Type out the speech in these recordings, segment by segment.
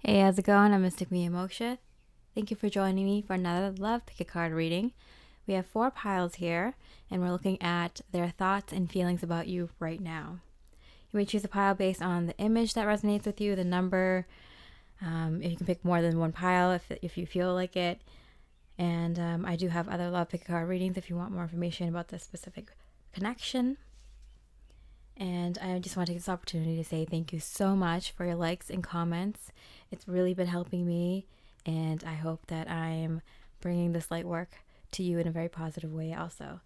Hey, how's it going? I'm Mystic Mia Moksha. Thank you for joining me for another Love Pick a Card reading. We have 4 piles here, and we're looking at their thoughts and feelings about you right now. You may choose a pile based on the image that resonates with you, the number. If you can pick more than one pile if you feel like it. And I do have other Love Pick a Card readings if you want more information about this specific connection. And I just want to take this opportunity to say thank you so much for your likes and comments. It's really been helping me, and I hope that I'm bringing this light work to you in a very positive way also.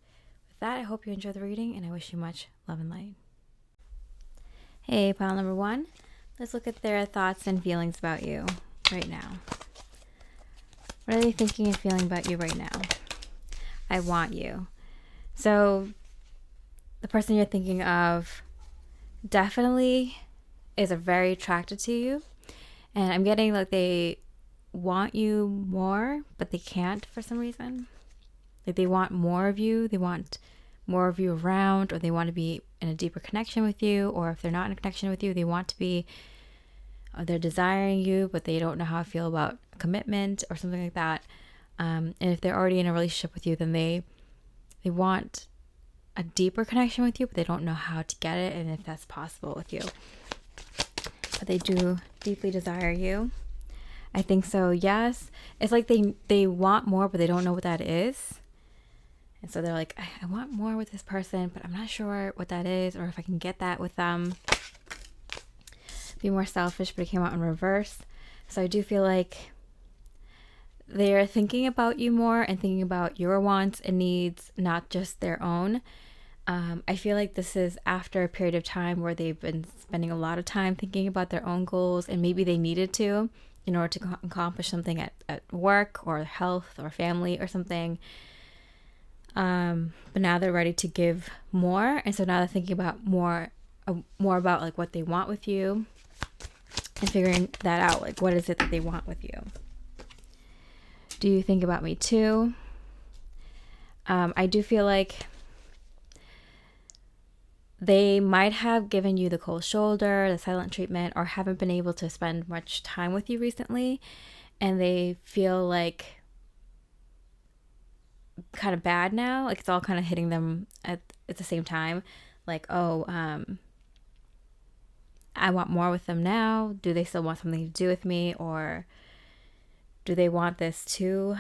With that, I hope you enjoy the reading, and I wish you much love and light. Hey, pile number 1. Let's look at their thoughts and feelings about you right now. What are they thinking and feeling about you right now? I want you. So the person you're thinking of definitely is very attracted to you, and I'm getting like they want you more, but they can't for some reason. Like they want more of you, they want more of you around, or they want to be in a deeper connection with you, or if they're not in a connection with you, they want to be, they're desiring you, but they don't know how to feel about commitment or something like that. And if they're already in a relationship with you, then they want a deeper connection with you, but they don't know how to get it and if that's possible with you. But they do deeply desire you. I think so, yes. It's like they want more, but they don't know what that is. And so they're like, I want more with this person, but I'm not sure what that is or if I can get that with them. Be more selfish, but it came out in reverse. So I do feel like they're thinking about you more and thinking about your wants and needs, not just their own. I feel like this is after a period of time where they've been spending a lot of time thinking about their own goals, and maybe they needed to in order to accomplish something at work or health or family or something. But now they're ready to give more, and so now they're thinking about more about like what they want with you and figuring that out. Like, what is it that they want with you? Do you think about me too? I do feel like they might have given you the cold shoulder, the silent treatment, or haven't been able to spend much time with you recently, and they feel like kind of bad now. Like it's all kind of hitting them at the same time. Like, oh, I want more with them now. Do they still want something to do with me, or do they want this too?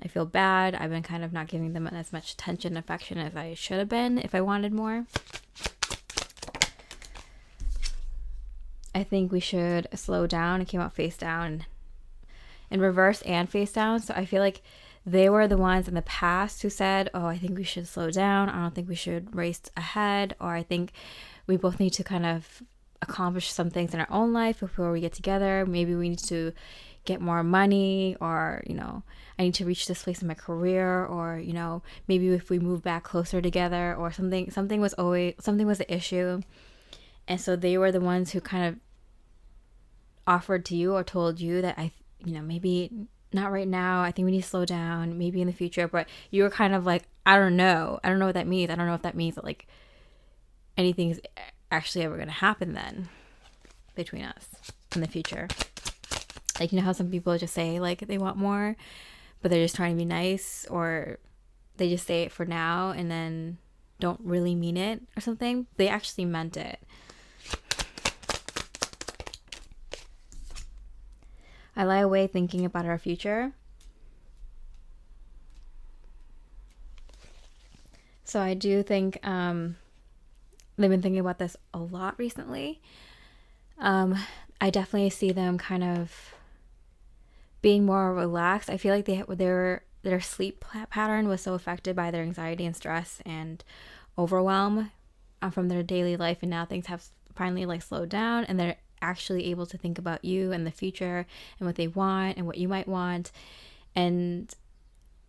I feel bad. I've been kind of not giving them as much attention and affection as I should have been if I wanted more. I think we should slow down. It came out face down in reverse and face down. So I feel like they were the ones in the past who said, oh, I think we should slow down. I don't think we should race ahead. Or I think we both need to kind of accomplish some things in our own life before we get together. Maybe we need to get more money, or, I need to reach this place in my career, or, maybe if we move back closer together or something was the issue. And so they were the ones who kind of offered to you or told you that maybe not right now. I think we need to slow down, maybe in the future. But you were kind of like, I don't know what that means. I don't know if that means that like anything's actually ever going to happen then between us in the future. Like, how some people just say like they want more, but they're just trying to be nice, or they just say it for now and then don't really mean it or something. They actually meant it. I lie awake thinking about our future. So I do think they've been thinking about this a lot recently. I definitely see them kind of being more relaxed. I feel like their sleep pattern was so affected by their anxiety and stress and overwhelm from their daily life, and now things have finally like slowed down, and they're actually able to think about you and the future and what they want and what you might want, and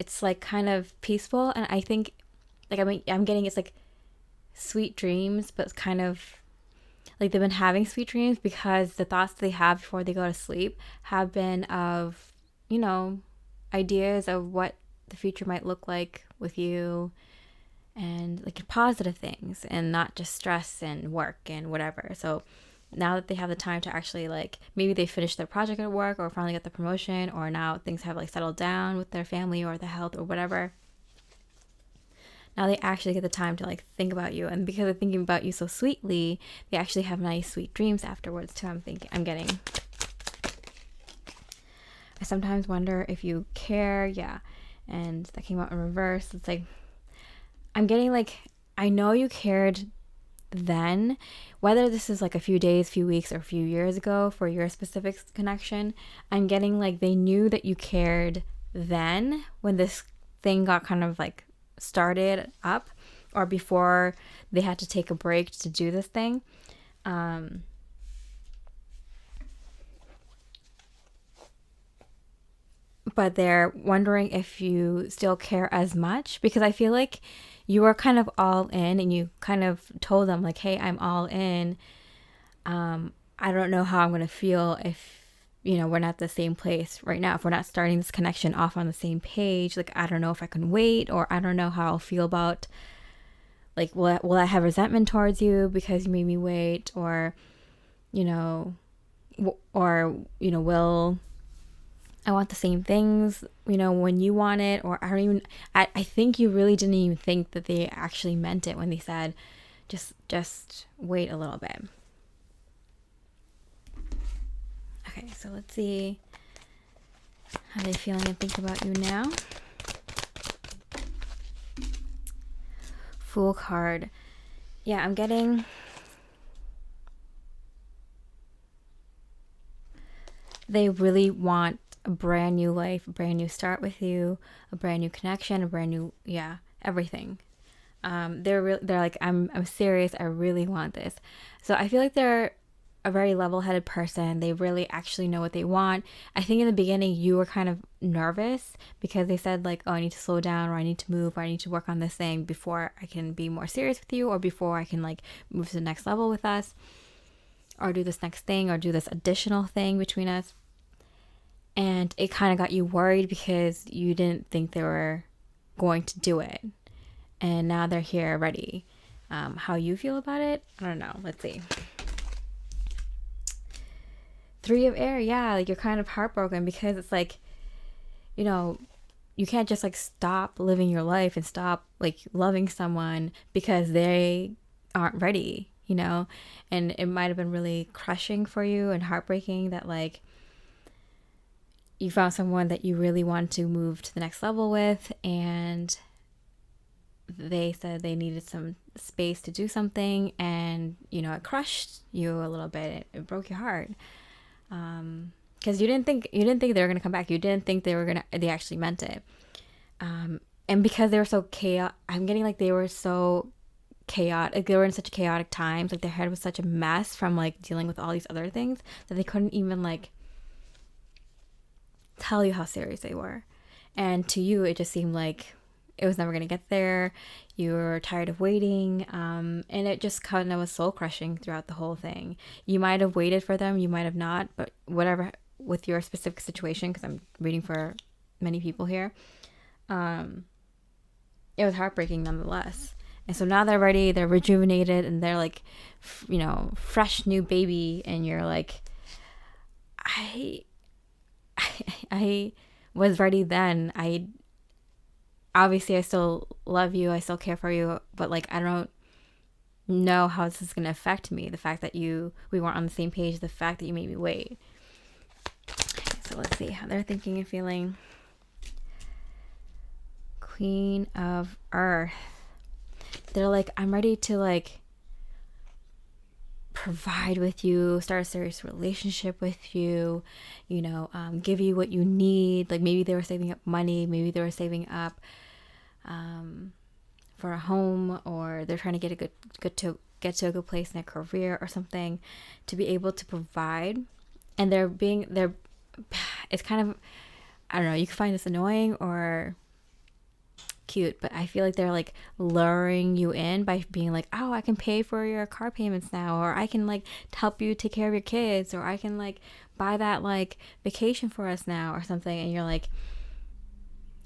it's like kind of peaceful. And I think like I'm getting it's like sweet dreams, but it's kind of like they've been having sweet dreams because the thoughts they have before they go to sleep have been of ideas of what the future might look like with you, and like positive things and not just stress and work and whatever. So now that they have the time to actually like, maybe they finished their project at work or finally got the promotion, or now things have like settled down with their family or the health or whatever. Now they actually get the time to like think about you, and because they're thinking about you so sweetly, they actually have nice sweet dreams afterwards too. I'm getting. I sometimes wonder if you care, yeah, and that came out in reverse. It's like, I'm getting like, I know you cared then, whether this is like a few days, few weeks, or a few years ago for your specific connection. I'm getting like they knew that you cared then when this thing got kind of like started up, or before they had to take a break to do this thing. But they're wondering if you still care as much, because I feel like you were kind of all in, and you kind of told them like, hey, I'm all in. I don't know how I'm going to feel if, we're not the same place right now. If we're not starting this connection off on the same page, like, I don't know if I can wait, or I don't know how I'll feel about, like, will I have resentment towards you because you made me wait, or, will I want the same things, when you want it, or I think you really didn't even think that they actually meant it when they said, just wait a little bit. Okay, so let's see how they're feeling and think about you now. Fool card. Yeah, I'm getting... They really want a brand new life, a brand new start with you, a brand new connection, a brand new, everything. They're like, I'm serious. I really want this. So I feel like they're a very level-headed person. They really actually know what they want. I think in the beginning you were kind of nervous because they said like, oh, I need to slow down, or I need to move, or I need to work on this thing before I can be more serious with you, or before I can like move to the next level with us, or do this next thing, or do this additional thing between us. And it kind of got you worried because you didn't think they were going to do it. And now they're here ready. How you feel about it? I don't know. Let's see. 3 of air. Yeah, like you're kind of heartbroken because it's like, you can't just like stop living your life and stop like loving someone because they aren't ready, And it might have been really crushing for you and heartbreaking that like you found someone that you really want to move to the next level with, and they said they needed some space to do something, and it crushed you a little bit. It broke your heart, because you didn't think they were gonna come back. You didn't think they actually meant it, and because they were so chaotic. I'm getting like they were so chaotic. Like they were in such chaotic times. Like their head was such a mess from like dealing with all these other things that they couldn't even like tell you how serious they were. And to you it just seemed like it was never going to get there. You were tired of waiting, and it just kind of was soul crushing throughout the whole thing. You might have waited for them, you might have not, but whatever with your specific situation, because I'm reading for many people here, it was heartbreaking nonetheless. And so now they're ready, they're rejuvenated, and they're like, fresh new baby, and you're like, I was ready then. Obviously I still love you, I still care for you, but like I don't know how this is going to affect me. The fact that we weren't on the same page, the fact that you made me wait. So let's see how they're thinking and feeling. Queen of Earth. They're like, I'm ready to like provide with you, start a serious relationship with you, give you what you need. Like maybe they were saving up money, maybe they were saving up for a home, or they're trying to get get to a good place in their career or something, to be able to provide. And it's kind of, I don't know, you can find this annoying or cute, but I feel like they're like luring you in by being like, oh, I can pay for your car payments now, or I can like help you take care of your kids, or I can like buy that like vacation for us now or something. And you're like,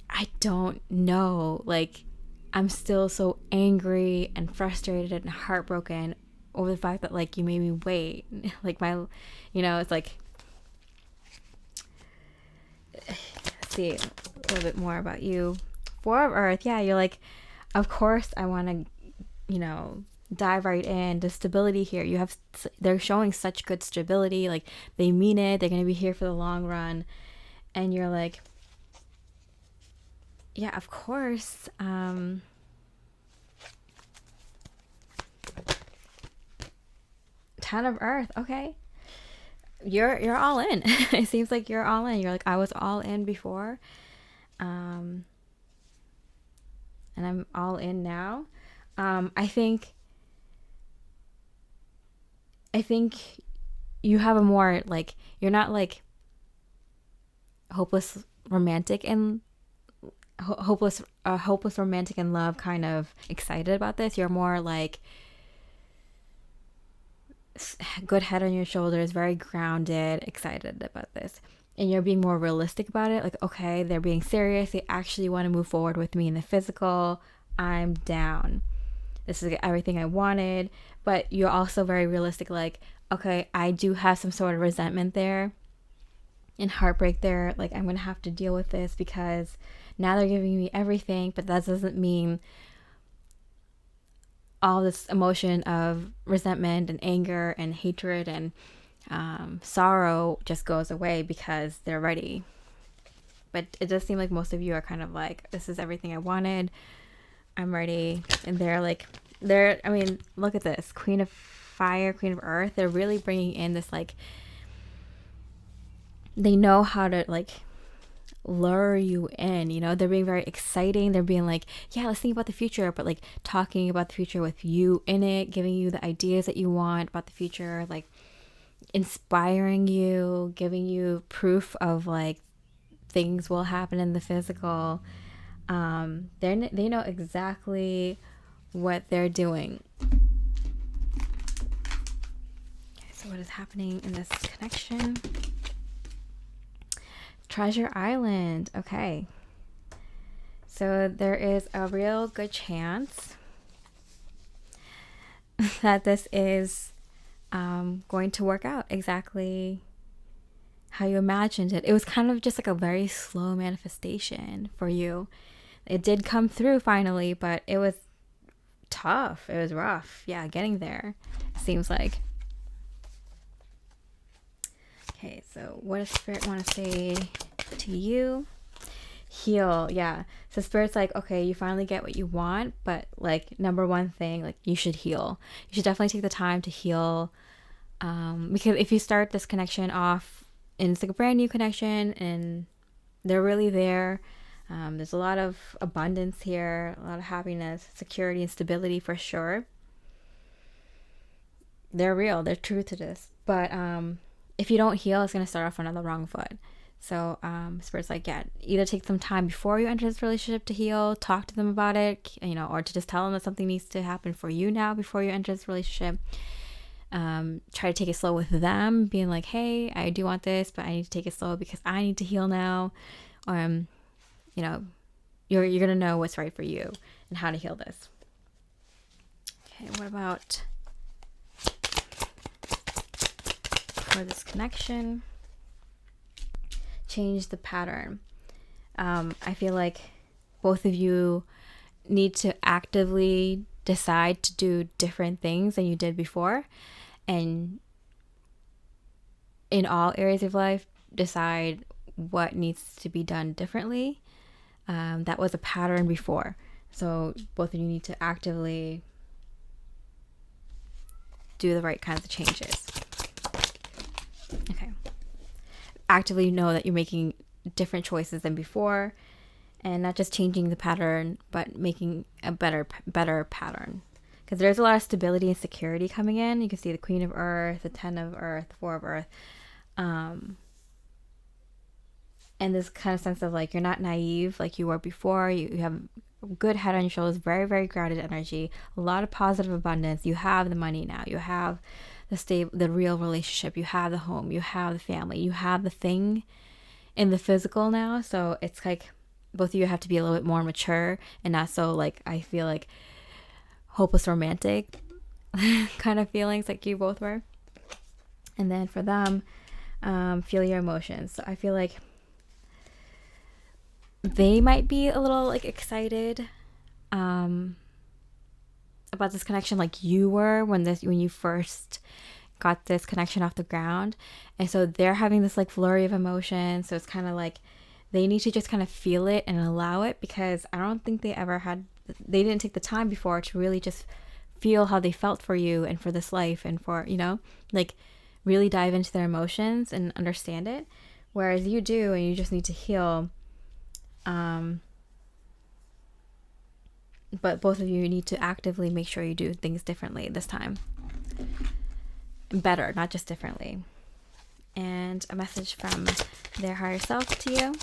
I don't know, like I'm still so angry and frustrated and heartbroken over the fact that like you made me wait. Like my, it's like, let's see a little bit more about you. Four of Earth, yeah, you're like, of course I want to, dive right in. The stability here, they're showing such good stability. Like they mean it. They're going to be here for the long run. And you're like, yeah, of course. Ten of Earth, okay. You're all in. It seems like you're all in. You're like, I was all in before. And I'm all in now. I think you have a more like, you're not like hopeless romantic and hopeless romantic and love kind of excited about this. You're more like good head on your shoulders, very grounded, excited about this. And you're being more realistic about it. Like, okay, they're being serious. They actually want to move forward with me in the physical. I'm down. This is everything I wanted. But you're also very realistic. Like, okay, I do have some sort of resentment there and heartbreak there. Like, I'm going to have to deal with this because now they're giving me everything. But that doesn't mean all this emotion of resentment and anger and hatred and sorrow just goes away because they're ready. But it does seem like most of you are kind of like, this is everything I wanted. I'm ready. And I mean, look at this. Queen of Fire, Queen of Earth. They're really bringing in this, like, they know how to, like, lure you in, they're being very exciting. They're being like, yeah, let's think about the future, but like talking about the future with you in it, giving you the ideas that you want about the future, like inspiring you, giving you proof of like things will happen in the physical. They know exactly what they're doing. Okay, so what is happening in this connection? Treasure Island. Okay. So there is a real good chance that this is going to work out exactly how you imagined it. It was kind of just like a very slow manifestation for you. It did come through finally, but it was tough. It was rough. Yeah, getting there, seems like. Okay, so what does Spirit want to say to you? Heal. Yeah. So Spirit's like, okay, you finally get what you want, but like number one thing, like you should heal. You should definitely take the time to heal. Because if you start this connection off and it's like a brand new connection and they're really there, there's a lot of abundance here, a lot of happiness, security, and stability for sure. They're real. They're true to this. But if you don't heal, it's going to start off on the wrong foot. So Spirit's like, yeah, either take some time before you enter this relationship to heal, talk to them about it, or to just tell them that something needs to happen for you now before you enter this relationship. Try to take it slow with them, being like, hey, I do want this, but I need to take it slow because I need to heal now. You're going to know what's right for you and how to heal this. Okay, what about for this connection? Change the pattern. I feel like both of you need to actively decide to do different things than you did before, and in all areas of life decide what needs to be done differently. That was a pattern before, so both of you need to actively do the right kinds of changes. Okay. Actively know that you're making different choices than before, and not just changing the pattern, but making a better pattern. Because there's a lot of stability and security coming in. You can see the Queen of Earth, the 10 of Earth, the 4 of Earth. And this kind of sense of like, you're not naive like you were before. You have a good head on your shoulders, very, very grounded energy, a lot of positive abundance. You have the money now. You have the real relationship. You have the home. You have the family. You have the thing in the physical now. So it's like both of you have to be a little bit more mature and not so like, I feel like hopeless romantic kind of feelings like you both were. And then for them, feel your emotions. So I feel like they might be a little like excited about this connection like you were when you first got this connection off the ground. And so they're having this like flurry of emotion. So it's kind of like they need to just kind of feel it and allow it, because I don't think they didn't take the time before to really just feel how they felt for you and for this life and for, like really dive into their emotions and understand it. Whereas you do, and you just need to heal. But both of you need to actively make sure you do things differently this time. Better, not just differently. And a message from their higher self to you.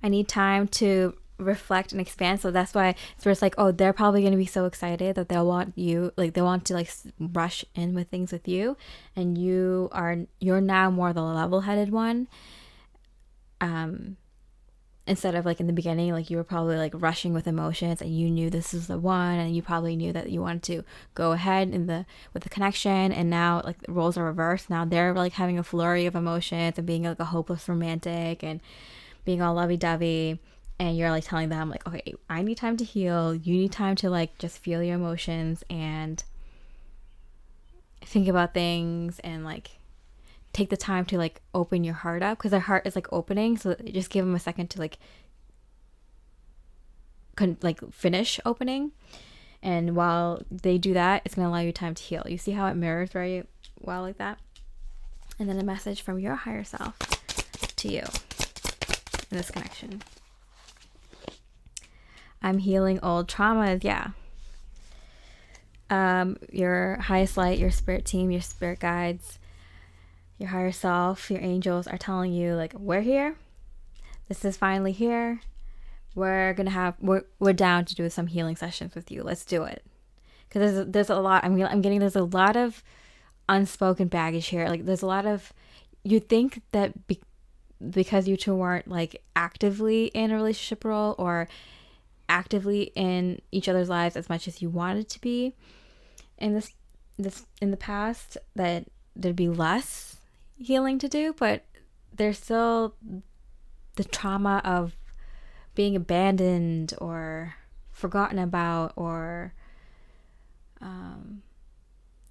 I need time to reflect and expand. So that's why it's like, oh, they're probably going to be so excited that they'll want you, like they want to like rush in with things with you. And you're now more the level-headed one. Instead of like in the beginning, like you were probably like rushing with emotions and you knew this is the one, and you probably knew that you wanted to go ahead with the connection. And now like the roles are reversed. Now they're like having a flurry of emotions and being like a hopeless romantic and being all lovey-dovey. And you're like telling them like, okay, I need time to heal. You need time to like just feel your emotions and think about things and like take the time to like open your heart up, because their heart is like opening. So just give them a second to like finish opening. And while they do that, it's going to allow you time to heal. You see how it mirrors very well like that? And then a message from your higher self to you in this connection. I'm healing old traumas. Yeah. Your highest light, your spirit team, your spirit guides, your higher self, your angels are telling you like, we're here. This is finally here. We're down to do some healing sessions with you. Let's do it. Because there's a lot. There's a lot of unspoken baggage here. Like there's a lot of, you think that because you two weren't like actively in a relationship role or actively in each other's lives as much as you wanted to be in in the past, that there'd be less healing to do. But there's still the trauma of being abandoned or forgotten about or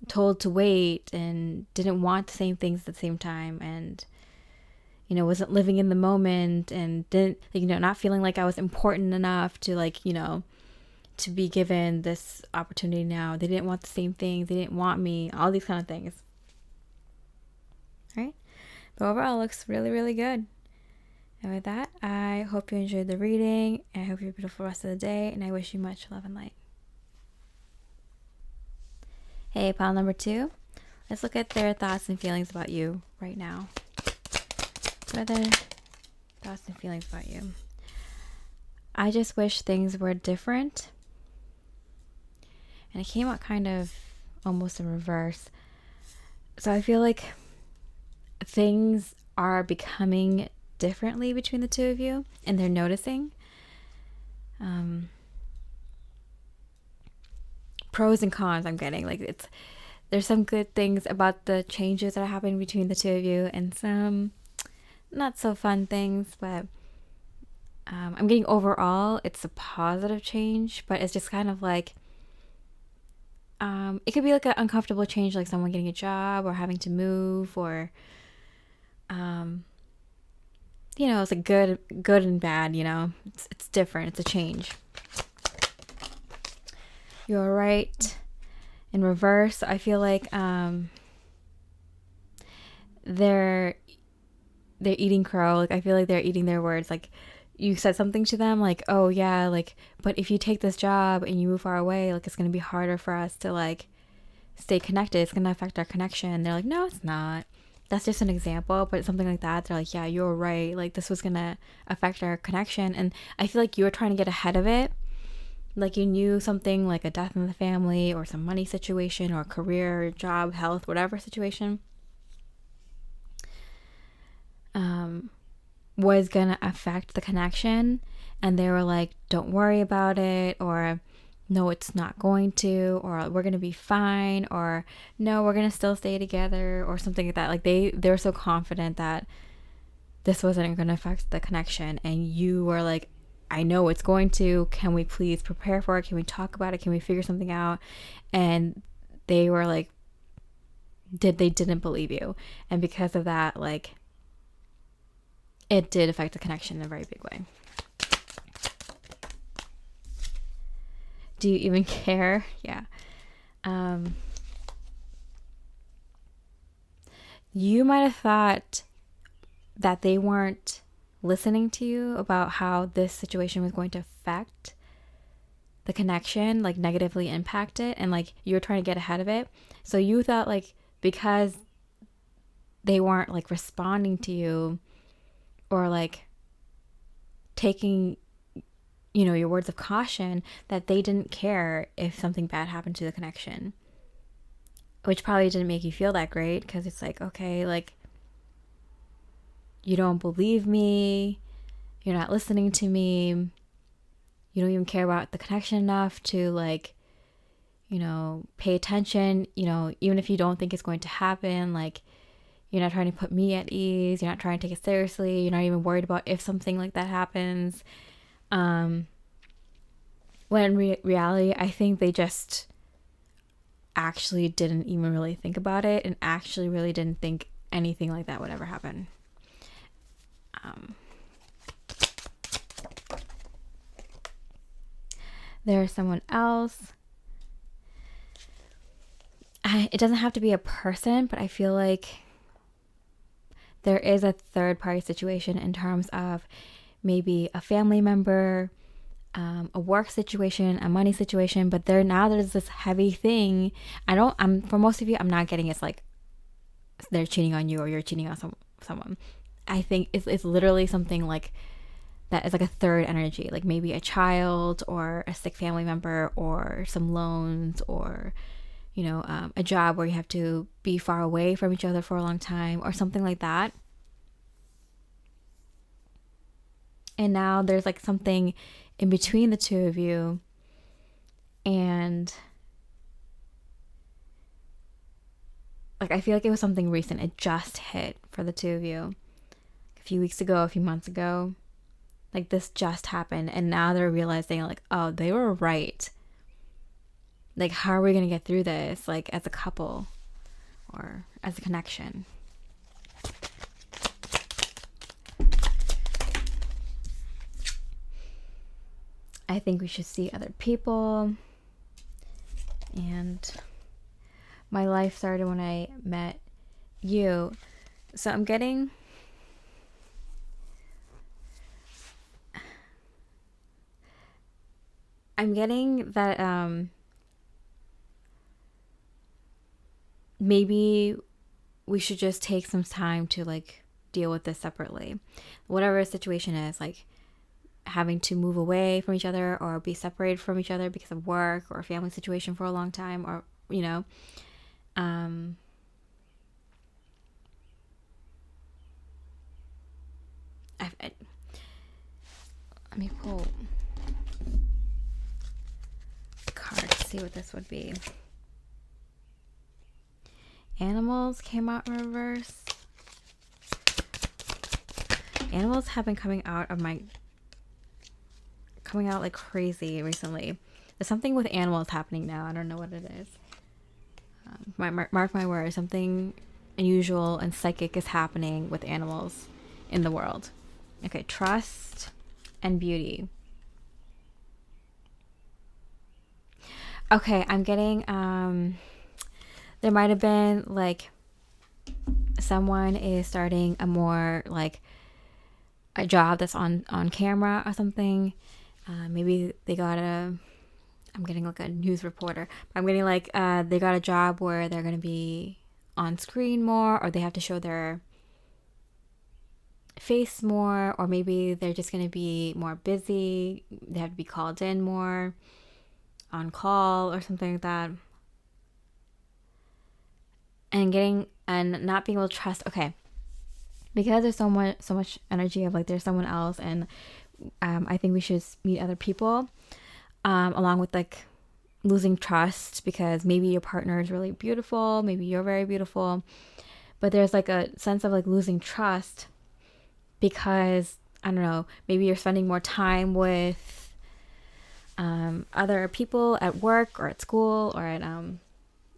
told to wait and didn't want the same things at the same time, and wasn't living in the moment and didn't not feeling like I was important enough to to be given this opportunity. Now they didn't want the same things, they didn't want me, all these kind of things. All right, but overall it looks really, really good. And with that, I hope you enjoyed the reading, and I hope you have a beautiful rest of the day, and I wish you much love and light. Hey, pile number 2. Let's look at their thoughts and feelings about you right now. What are their thoughts and feelings about you? I just wish things were different. And it came out kind of almost in reverse. So I feel like things are becoming differently between the two of you, and they're noticing. Pros and cons I'm getting. There's some good things about the changes that are happening between the two of you, and some not so fun things, but I'm getting overall it's a positive change, but it's just kind of like it could be like an uncomfortable change, like someone getting a job or having to move, or it's like good and bad, it's different, it's a change. You're right in reverse. I feel like they're eating crow. Like I feel like they're eating their words. Like you said something to them like, oh yeah, like, but if you take this job and you move far away, like it's gonna be harder for us to like stay connected. It's gonna affect our connection. They're like, no, it's not. That's just an example, but something like that. They're like, yeah, you're right. Like this was gonna affect our connection. And I feel like you were trying to get ahead of it. Like you knew something like a death in the family or some money situation or career, job, health, whatever situation was gonna affect the connection, and they were like, don't worry about it, or no, it's not going to, or we're going to be fine, or no, we're going to still stay together, or something like that. Like they were so confident that this wasn't going to affect the connection, and you were like, I know it's going to. Can we please prepare for it? Can we talk about it? Can we figure something out? And they were like, they didn't believe you. And because of that, like, it did affect the connection in a very big way. Do you even care? Yeah. You might have thought that they weren't listening to you about how this situation was going to affect the connection, like negatively impact it, and like you were trying to get ahead of it. So you thought like because they weren't like responding to you or like taking, you know, your words of caution, that they didn't care if something bad happened to the connection, which probably didn't make you feel that great, because it's like, okay, like, you don't believe me, you're not listening to me, you don't even care about the connection enough to like, you know, pay attention, you know, even if you don't think it's going to happen, like, you're not trying to put me at ease, you're not trying to take it seriously, you're not even worried about if something like that happens. When in reality, I think they just actually didn't even really think about it, and actually really didn't think anything like that would ever happen. There's someone else. It doesn't have to be a person, but I feel like there is a third party situation in terms of maybe a family member, a work situation, a money situation, but there's this heavy thing. For most of you, I'm not getting it's like they're cheating on you or you're cheating on someone. I think it's literally something like that is like a third energy, like maybe a child or a sick family member or some loans or, you know, a job where you have to be far away from each other for a long time or something like that. And now there's like something in between the two of you, and like I feel like it was something recent. It just hit for the two of you a few weeks ago, a few months ago. Like this just happened, and now they're realizing like, oh, they were right. Like, how are we gonna get through this, like as a couple or as a connection? I think we should see other people. And my life started when I met you. So I'm getting that maybe we should just take some time to like deal with this separately. Whatever the situation is, like having to move away from each other or be separated from each other because of work or a family situation for a long time, or, you know, let me pull a card to see what this would be. Animals came out in reverse. Animals have been coming out like crazy recently. There's something with animals happening now. I don't know what it is. Mark my words, something unusual and psychic is happening with animals in the world. Okay, trust and beauty. Okay, I'm getting there might have been like someone is starting a more like a job that's on camera or something. Maybe they got I'm getting like a news reporter. I'm getting like they got a job where they're going to be on screen more, or they have to show their face more, or maybe they're just going to be more busy. They have to be called in more, on call or something like that. And not being able to trust. Okay, because there's so much energy of like there's someone else, and I think we should meet other people, along with like losing trust because maybe your partner is really beautiful, maybe you're very beautiful, but there's like a sense of like losing trust because, I don't know, maybe you're spending more time with other people at work or at school or at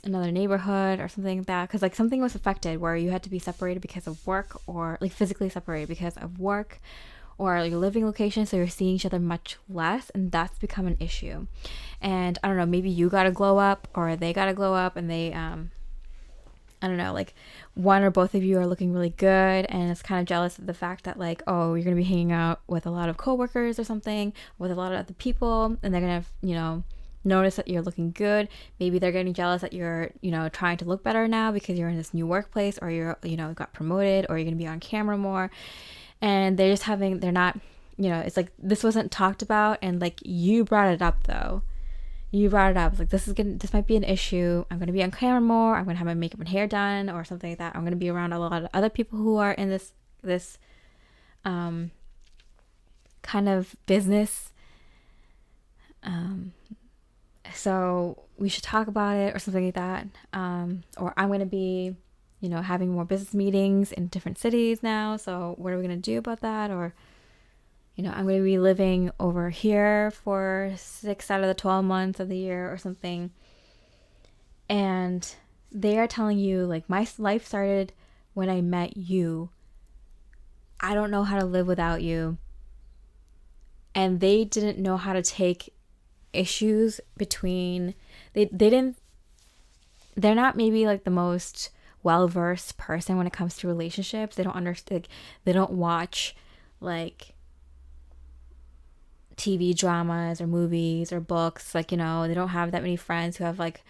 another neighborhood or something like that, because like something was affected where you had to be separated because of work, or like physically separated because of work or your living location, so you're seeing each other much less, and that's become an issue. And I don't know, maybe you gotta glow up or they gotta glow up, and they I don't know, like one or both of you are looking really good and it's kind of jealous of the fact that like, oh, you're gonna be hanging out with a lot of coworkers or something, with a lot of other people, and they're gonna, you know, notice that you're looking good. Maybe they're getting jealous that you're, you know, trying to look better now because you're in this new workplace, or you're, you know, got promoted, or you're gonna be on camera more, and they're not, you know, it's like this wasn't talked about, and like you brought it up though. You brought it up. It's like, this might be an issue. I'm gonna be on camera more. I'm gonna have my makeup and hair done or something like that. I'm gonna be around a lot of other people who are in this kind of business. So we should talk about it or something like that. Or I'm gonna be, you know, having more business meetings in different cities now. So what are we gonna do about that? Or, you know, I'm going to be living over here for 6 out of the 12 months of the year or something. And they are telling you, like, my life started when I met you. I don't know how to live without you. And they didn't know how to take issues between, they're not maybe like the most well-versed person when it comes to relationships. They don't understand, like, they don't watch like TV dramas or movies or books. Like, you know, they don't have that many friends who have like,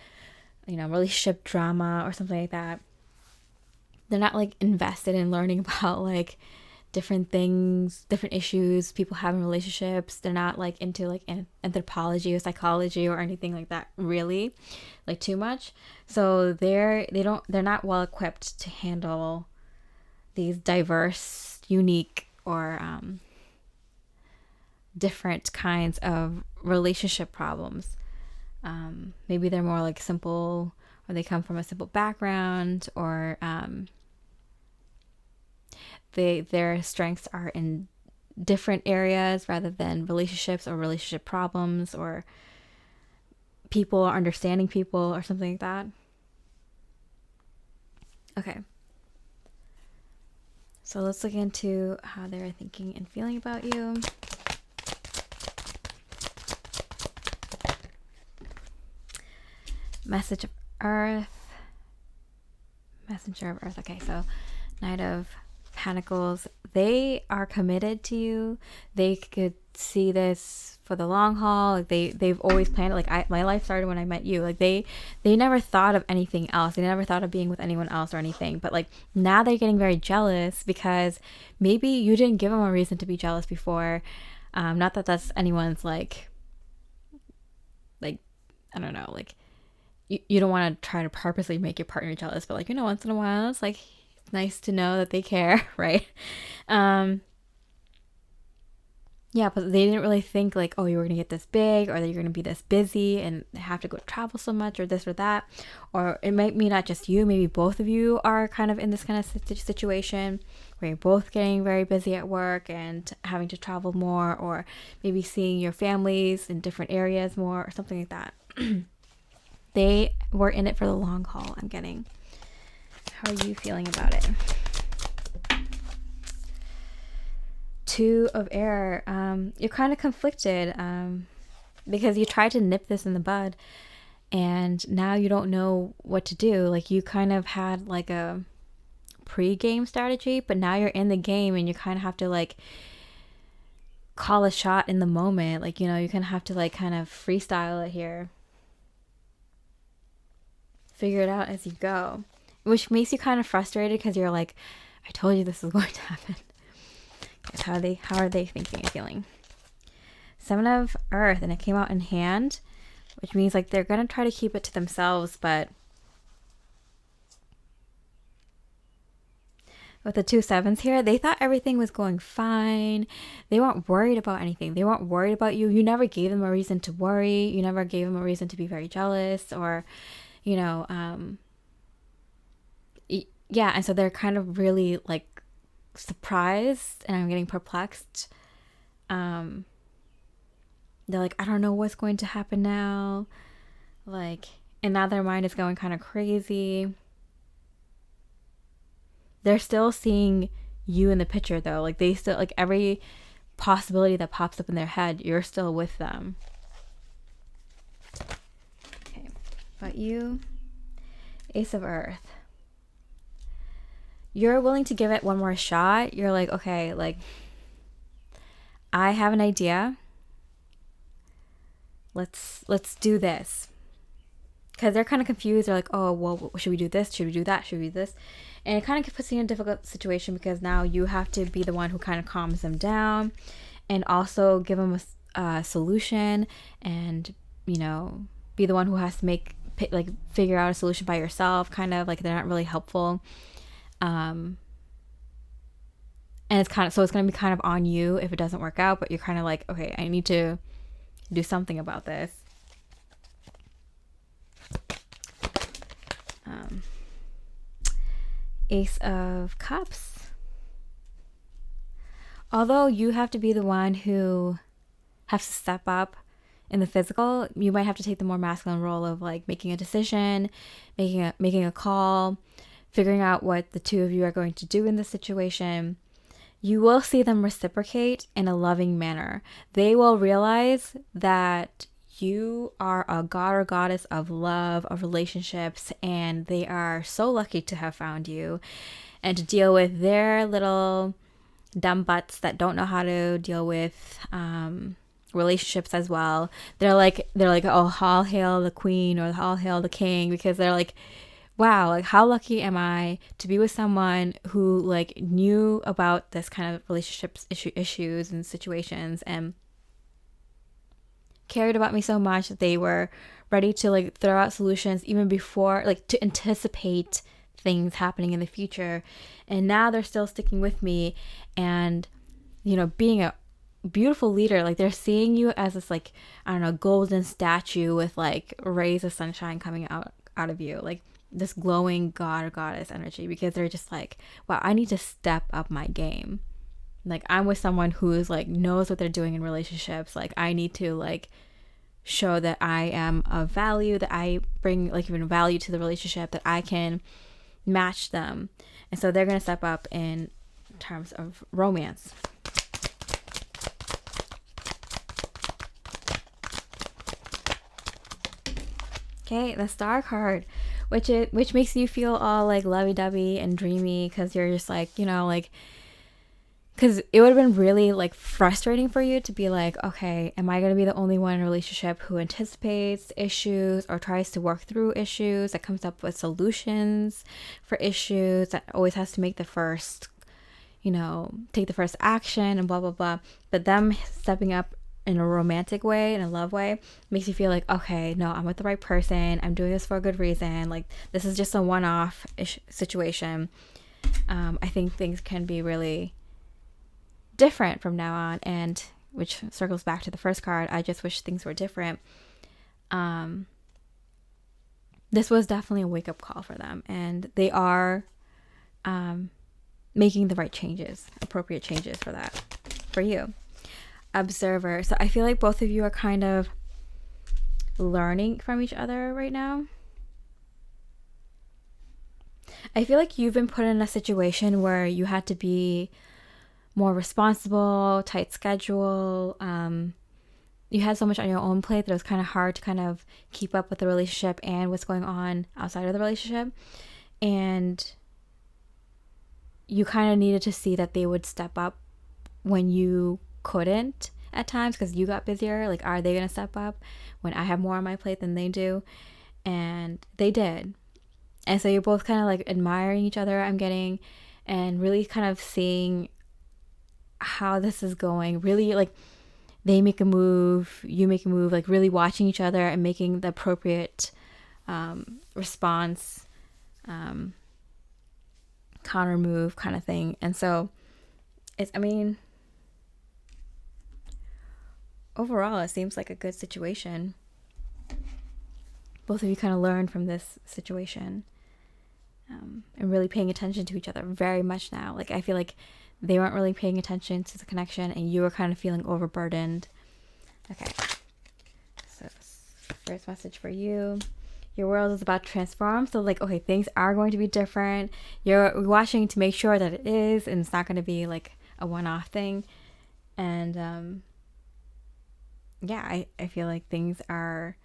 you know, relationship drama or something like that. They're not like invested in learning about like different things, different issues people have in relationships. They're not like into like anthropology or psychology or anything like that, really, like too much. So they're not well equipped to handle these diverse, unique, or different kinds of relationship problems. Maybe they're more like simple, or they come from a simple background, or their strengths are in different areas rather than relationships or relationship problems, or people, or understanding people, or something like that. Okay. So let's look into how they're thinking and feeling about you. Message of Earth. Messenger of Earth. Okay, so Knight of Pentacles. They are committed to you. They could see this for the long haul. Like they've always planned it. Like my life started when I met you. Like they never thought of anything else. They never thought of being with anyone else or anything. But like now they're getting very jealous because maybe you didn't give them a reason to be jealous before. Not that that's anyone's like I don't know, like you don't want to try to purposely make your partner jealous, but like, you know, once in a while it's like nice to know that they care, right? Yeah, but they didn't really think like, oh, you were gonna get this big, or that you're gonna be this busy and have to go travel so much, or this or that. Or it might be not just you, maybe both of you are kind of in this kind of situation where you're both getting very busy at work and having to travel more, or maybe seeing your families in different areas more, or something like that. They were in it for the long haul, I'm getting. How are you feeling about it? Two of Air. You're kind of conflicted because you tried to nip this in the bud, and now you don't know what to do. Like you kind of had like a pre-game strategy, but now you're in the game and you kind of have to like call a shot in the moment. Like, you know, you kind of have to like kind of freestyle it here. Figure it out as you go, which makes you kind of frustrated because you're like, I told you this was going to happen. How are they thinking and feeling? Seven of Earth, and it came out in hand, which means like they're gonna try to keep it to themselves, but with the 2 sevens here, they thought everything was going fine. They weren't worried about anything. They weren't worried about you. You never gave them a reason to worry. You never gave them a reason to be very jealous or, you know, yeah. And so they're kind of really like surprised, and I'm getting perplexed. They're like, I don't know what's going to happen now. Like, and now their mind is going kind of crazy. They're still seeing you in the picture though. Like they still, like every possibility that pops up in their head, you're still with them. Okay. But you, Ace of Earth. You're willing to give it one more shot. You're like, okay, like I have an idea. Let's do this. Because they're kind of confused. They're like, oh, well, should we do this? Should we do that? Should we do this? And it kind of puts you in a difficult situation because now you have to be the one who kind of calms them down and also give them a solution and, you know, be the one who has to figure out a solution by yourself. Kind of like they're not really helpful. And it's going to be kind of on you if it doesn't work out, but you're kind of like, okay, I need to do something about this. Ace of Cups. Although you have to be the one who has to step up in the physical, you might have to take the more masculine role of like making a decision, making a call, figuring out what the two of you are going to do in this situation. You will see them reciprocate in a loving manner. They will realize that you are a god or goddess of love, of relationships, and they are so lucky to have found you and to deal with their little dumb butts that don't know how to deal with relationships as well. They're like, oh, all hail the queen or all hail the king, because they're like, wow, like how lucky am I to be with someone who like knew about this kind of relationships issues and situations and cared about me so much that they were ready to like throw out solutions even before, like to anticipate things happening in the future. And now they're still sticking with me and, you know, being a beautiful leader. Like they're seeing you as this like, I don't know, golden statue with like rays of sunshine coming out of you, like this glowing god or goddess energy, because they're just like, wow, I need to step up my game. Like I'm with someone who is like knows what they're doing in relationships. Like I need to like show that I am of value, that I bring like even value to the relationship, that I can match them. And so they're going to step up in terms of romance. Okay, the Star card, which makes you feel all like lovey-dovey and dreamy, because you're just like, you know, like, because it would have been really like frustrating for you to be like, okay, am I going to be the only one in a relationship who anticipates issues or tries to work through issues, that comes up with solutions for issues, that always has to make the first, you know, take the first action and blah, blah, blah. But them stepping up in a romantic way, in a love way, makes you feel like, okay, no, I'm with the right person. I'm doing this for a good reason. Like this is just a one-off situation. I think things can be really different from now on, and which circles back to the first card. I just wish things were different. This was definitely a wake-up call for them, and they are making the right changes, appropriate changes for that, for you. Observer. So I feel like both of you are kind of learning from each other right now. I feel like you've been put in a situation where you had to be more responsible, tight schedule. You had so much on your own plate that it was kind of hard to kind of keep up with the relationship and what's going on outside of the relationship. And you kind of needed to see that they would step up when you couldn't at times, because you got busier. Like, are they going to step up when I have more on my plate than they do? And they did. And so you're both kind of like admiring each other, I'm getting, and really kind of seeing how this is going. Really, like, they make a move, you make a move, like really watching each other and making the appropriate response counter move kind of thing. And so overall, it seems like a good situation. Both of you kind of learned from this situation, and really paying attention to each other very much now. Like, I feel like they weren't really paying attention to the connection, and you were kind of feeling overburdened. Okay. So, first message for you. Your world is about to transform. So, like, okay, things are going to be different. You're watching to make sure that it is, and it's not going to be like a one-off thing. And I feel like things are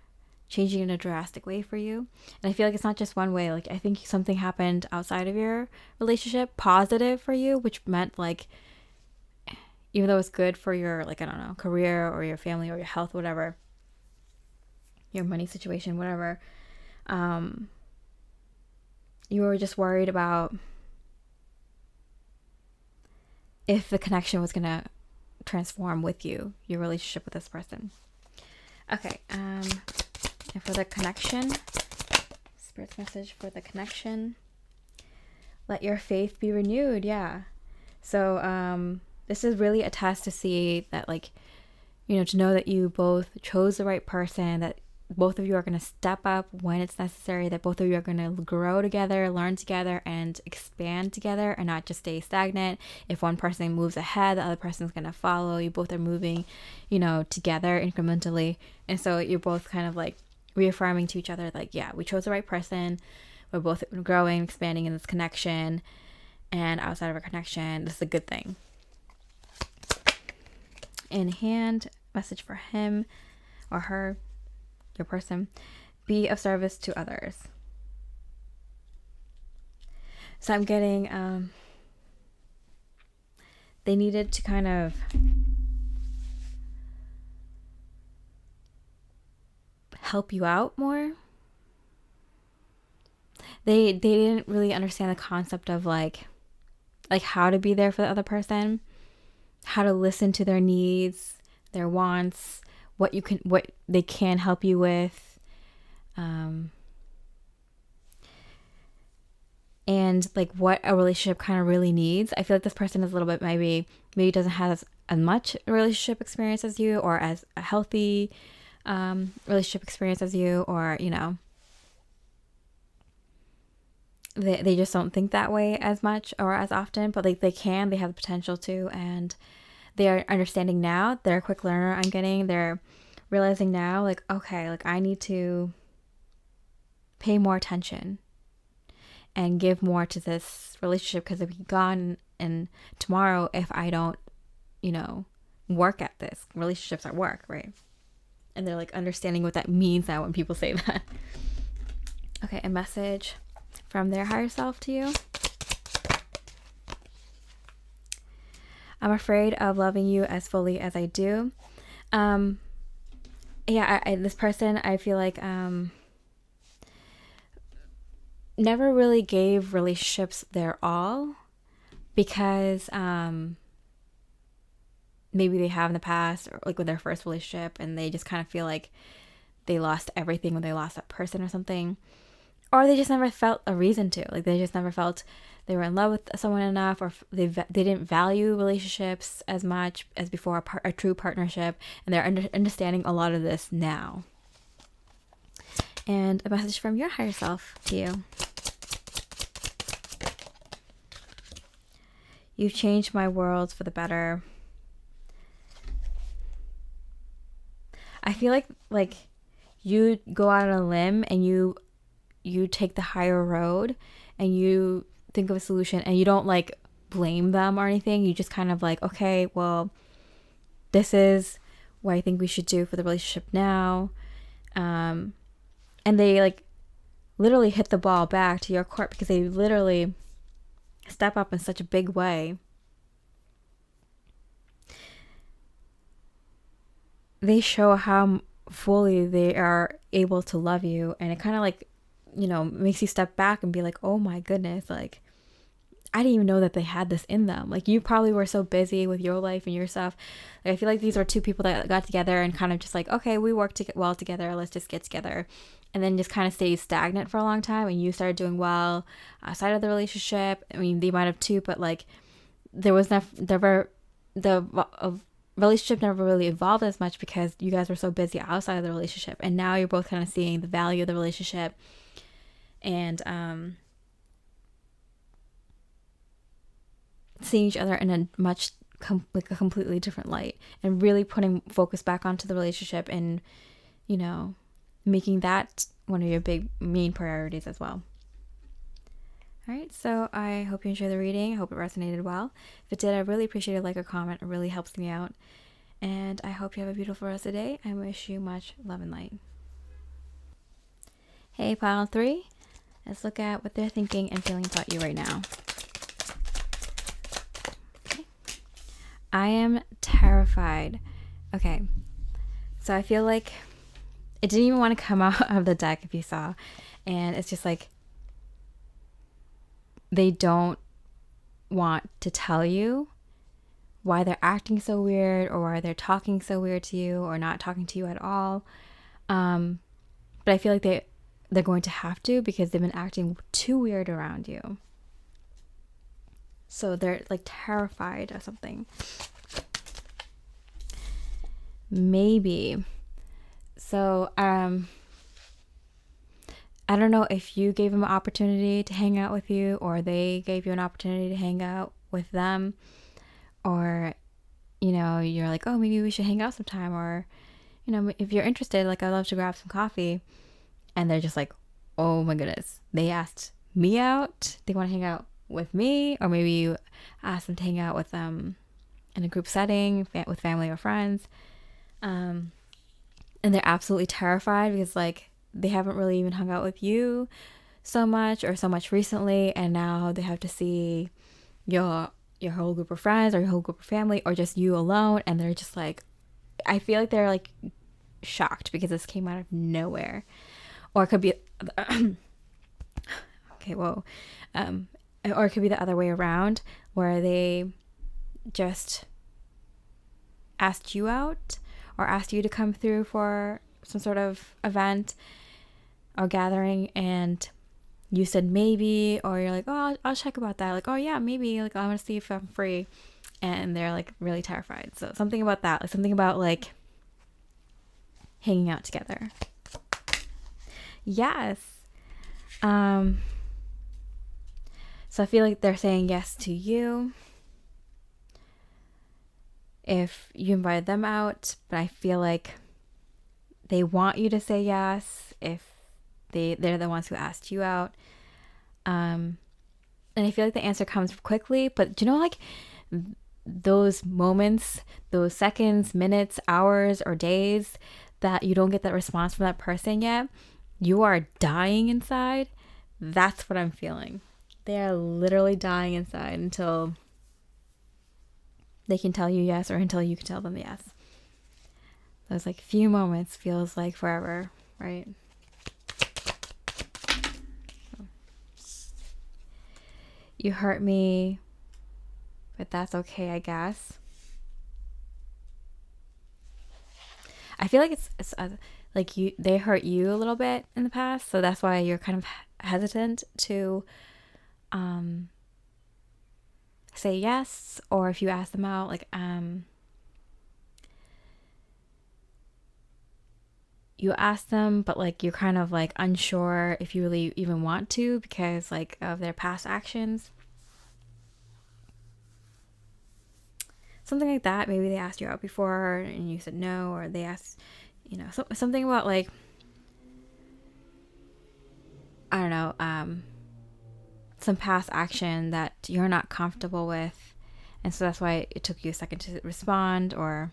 changing in a drastic way for you. And I feel like it's not just one way. Like, I think something happened outside of your relationship, positive for you, which meant, like, even though it's good for your, like, I don't know, career or your family or your health, whatever, your money situation, whatever, you were just worried about if the connection was going to transform with you, your relationship with this person. Okay, and for the connection, Spirit's message for the connection, let your faith be renewed. Yeah. So this is really a test to see that, like, to know that you both chose the right person, that both of you are going to step up when it's necessary, that both of you are going to grow together, learn together, and expand together, and not just stay stagnant. If one person moves ahead, the other person's going to follow. You both are moving, together incrementally. And so you're both kind of like reaffirming to each other, like, yeah, we chose the right person. We're both growing, expanding in this connection. And outside of our connection, this is a good thing. In hand, message for him or her, your person, be of service to others. So I'm getting, they needed to kind of help you out more. They didn't really understand the concept of like how to be there for the other person, how to listen to their needs, their wants, what they can help you with, and like what a relationship kind of really needs. I feel like this person is a little bit maybe doesn't have as much relationship experience as you, or as a healthy relationship experience as you, or they just don't think that way as much or as often, but like they have the potential to, and they are understanding now. They're a quick learner. They're realizing now, like, okay, like I need to pay more attention and give more to this relationship, because if he's gone, and tomorrow if I don't, work at this, relationships are work, right? And they're like understanding what that means now when people say that. Okay, a message from their higher self to you. I'm afraid of loving you as fully as I do. This person, I feel like never really gave relationships their all, because maybe they have in the past, or like with their first relationship, and they just kind of feel like they lost everything when they lost that person or something. Or they just never felt a reason to. Like, they just never felt they were in love with someone enough, or they didn't value relationships as much as before a true partnership. And they're understanding a lot of this now. And a message from your higher self to you. You've changed my world for the better. I feel like you go out on a limb and you take the higher road, and you think of a solution, and you don't like blame them or anything. You just kind of like, okay, well, this is what I think we should do for the relationship now. And they like literally hit the ball back to your court, because they literally step up in such a big way. They show how fully they are able to love you, and it kind of like, makes you step back and be like, oh my goodness, like I didn't even know that they had this in them. Like, you probably were so busy with your life and your stuff. Like, I feel like these were two people that got together and kind of just like, okay, we work well together. Let's just get together. And then just kind of stayed stagnant for a long time. And you started doing well outside of the relationship. I mean, they might have too, but like, there was never the relationship never really evolved as much because you guys were so busy outside of the relationship. And now you're both kind of seeing the value of the relationship and seeing each other in a much like a completely different light, and really putting focus back onto the relationship and, you know, making that one of your big main priorities as well. All right, so I hope you enjoyed the reading. I hope it resonated well. If it did, I really appreciate a like or comment. It really helps me out. And I hope you have a beautiful rest of the day. I wish you much love and light. Hey, pile 3. Let's look at what they're thinking and feeling about you right now. Okay. I am terrified. Okay, so I feel like it didn't even want to come out of the deck if you saw. And it's just like, they don't want to tell you why they're acting so weird, or why they're talking so weird to you, or not talking to you at all. But I feel like they're going to have to, because they've been acting too weird around you. So they're like terrified of something. Maybe. So I don't know if you gave them an opportunity to hang out with you, or they gave you an opportunity to hang out with them, or, you know, you're like, oh, maybe we should hang out sometime, or, you know, if you're interested, like, I'd love to grab some coffee. And they're just like, oh my goodness, they asked me out. They want to hang out with me. Or maybe you asked them to hang out with them in a group setting with family or friends. And they're absolutely terrified because, like, they haven't really even hung out with you so much recently, and now they have to see your whole group of friends, or your whole group of family, or just you alone, and they're just like, I feel like they're like shocked because this came out of nowhere. Or it could be okay, whoa. Or it could be the other way around, where they just asked you out, or asked you to come through for some sort of event or gathering, and you said maybe, or you're like, oh, I'll check about that. Like, oh yeah, maybe, like, I want to see if I'm free. And they're like really terrified. So something about that, like something about like hanging out together. Yes. So I feel like they're saying yes to you if you invited them out, but I feel like they want you to say yes if they're the ones who asked you out. And I feel like the answer comes quickly, but you know, like those moments, those seconds, minutes, hours, or days that you don't get that response from that person yet, you are dying inside. That's what I'm feeling. They are literally dying inside until they can tell you yes, or until you can tell them yes. Those like few moments feels like forever, right? You hurt me, but that's okay, I guess. I feel like it's like they hurt you a little bit in the past, so that's why you're kind of hesitant to say yes. Or if you ask them out, like you ask them, but like you're kind of like unsure if you really even want to, because like of their past actions. Something like that. Maybe they asked you out before and you said no, or they asked, you know, something about like, I don't know, some past action that you're not comfortable with, and so that's why it took you a second to respond, or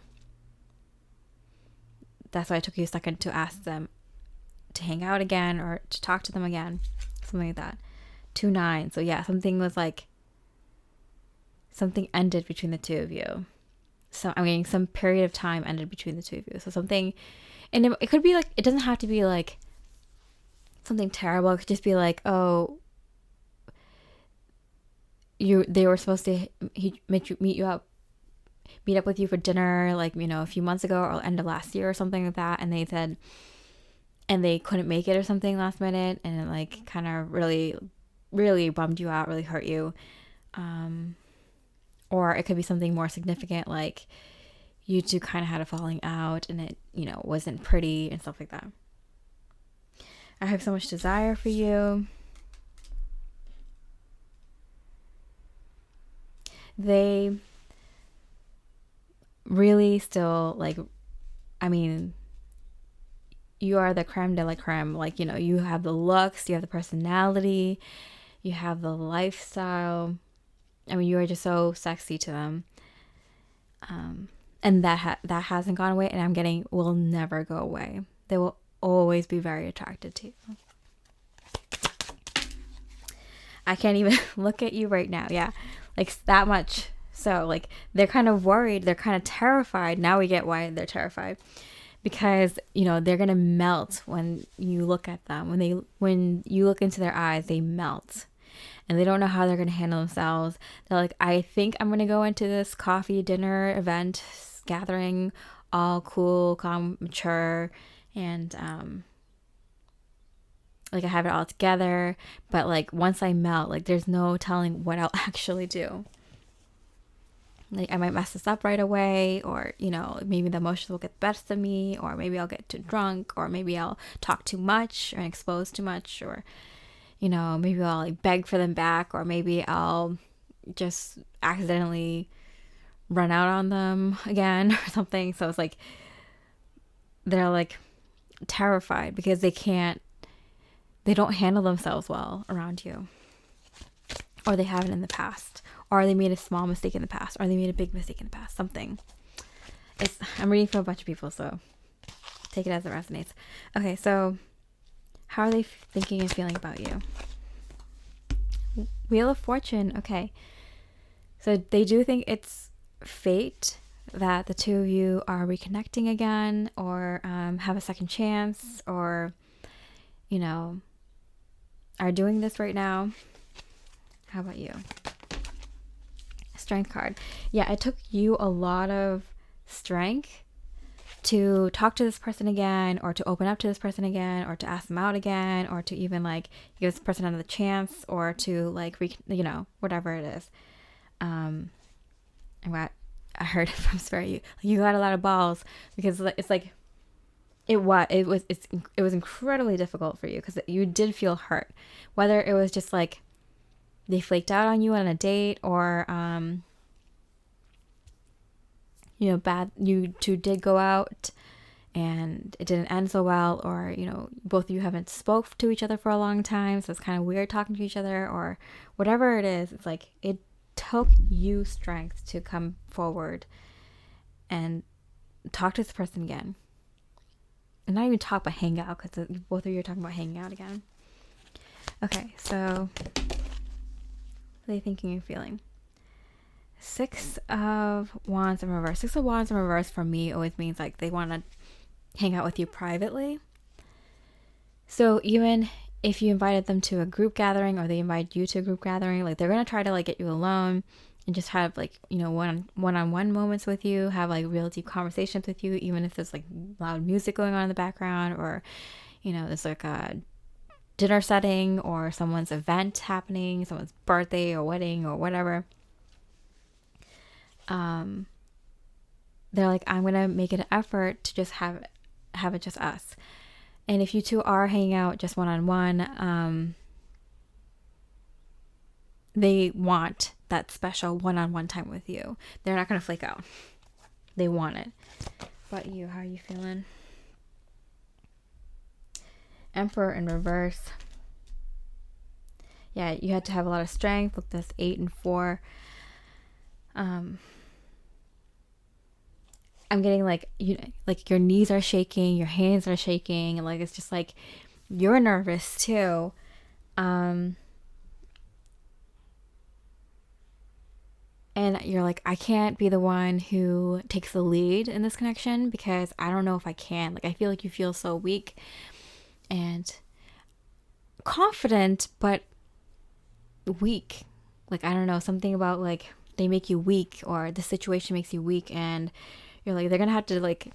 that's why it took you a second to ask them to hang out again, or to talk to them again, something like that. 2-9. So yeah, something was like, something ended between the two of you. So I'm getting some period of time ended between the two of you. So something, and it could be like, it doesn't have to be like something terrible. It could just be like, oh, they were supposed to meet up with you for dinner, like, a few months ago or end of last year or something like that, and they said, and they couldn't make it or something last minute, and it like kind of really, really bummed you out, really hurt you. Or it could be something more significant, like you two kind of had a falling out and it, wasn't pretty and stuff like that. I have so much desire for you. They really still, like, I mean, you are the creme de la creme. Like, you have the looks, you have the personality, you have the lifestyle. I mean, you are just so sexy to them. And that hasn't gone away, and I'm getting will never go away. They will always be very attracted to you. I can't even look at you right now. Yeah, like that much. So like they're kind of worried. They're kind of terrified. Now we get why they're terrified. Because, they're going to melt when you look at them. When you look into their eyes, they melt. And they don't know how they're going to handle themselves. They're like, I think I'm going to go into this coffee, dinner, event, gathering, all cool, calm, mature, and like I have it all together. But like once I melt, like there's no telling what I'll actually do. Like I might mess this up right away, or maybe the emotions will get the best of me, or maybe I'll get too drunk, or maybe I'll talk too much or expose too much, or maybe I'll like beg for them back, or maybe I'll just accidentally run out on them again or something. So it's like they're like terrified because they don't handle themselves well around you, or they haven't in the past, or they made a small mistake in the past, or they made a big mistake in the past, something. I'm reading for a bunch of people, so take it as it resonates. Okay, so how are they thinking and feeling about you? Wheel of Fortune, okay. So they do think it's fate that the two of you are reconnecting again, or have a second chance, or, are doing this right now. How about you? Strength card. Yeah, it took you a lot of strength to talk to this person again, or to open up to this person again, or to ask them out again, or to even like give this person another chance, or to like whatever it is. And what I heard from Spirit, you got a lot of balls, because it's like it was incredibly difficult for you, because you did feel hurt, whether it was just like they flaked out on you on a date, or bad, you two did go out and it didn't end so well, or both of you haven't spoke to each other for a long time, so it's kind of weird talking to each other, or whatever it is. It's like it took you strength to come forward and talk to this person again, and not even talk, but hang out, because both of you are talking about hanging out again. Okay, so what are they thinking and feeling? Six of Wands in reverse. Six of Wands in reverse for me always means like they want to hang out with you privately. So even if you invited them to a group gathering, or they invite you to a group gathering, like they're going to try to like get you alone and just have like, one-on-one moments with you, have like real deep conversations with you, even if there's like loud music going on in the background, or, there's like a dinner setting, or someone's event happening, someone's birthday or wedding or whatever. They're like, I'm gonna make an effort to just have it just us. And if you two are hanging out just one-on-one, they want that special one-on-one time with you. They're not gonna flake out. They want it. But you, how are you feeling? Emperor in reverse. Yeah, you had to have a lot of strength with this 8 and 4. I'm getting like, like your knees are shaking, your hands are shaking, and like it's just like you're nervous too. And you're like, I can't be the one who takes the lead in this connection, because I don't know if I can. Like I feel like you feel so weak and confident, but weak. like, I don't know, something about like they make you weak, or the situation makes you weak, and you're like, they're gonna have to like,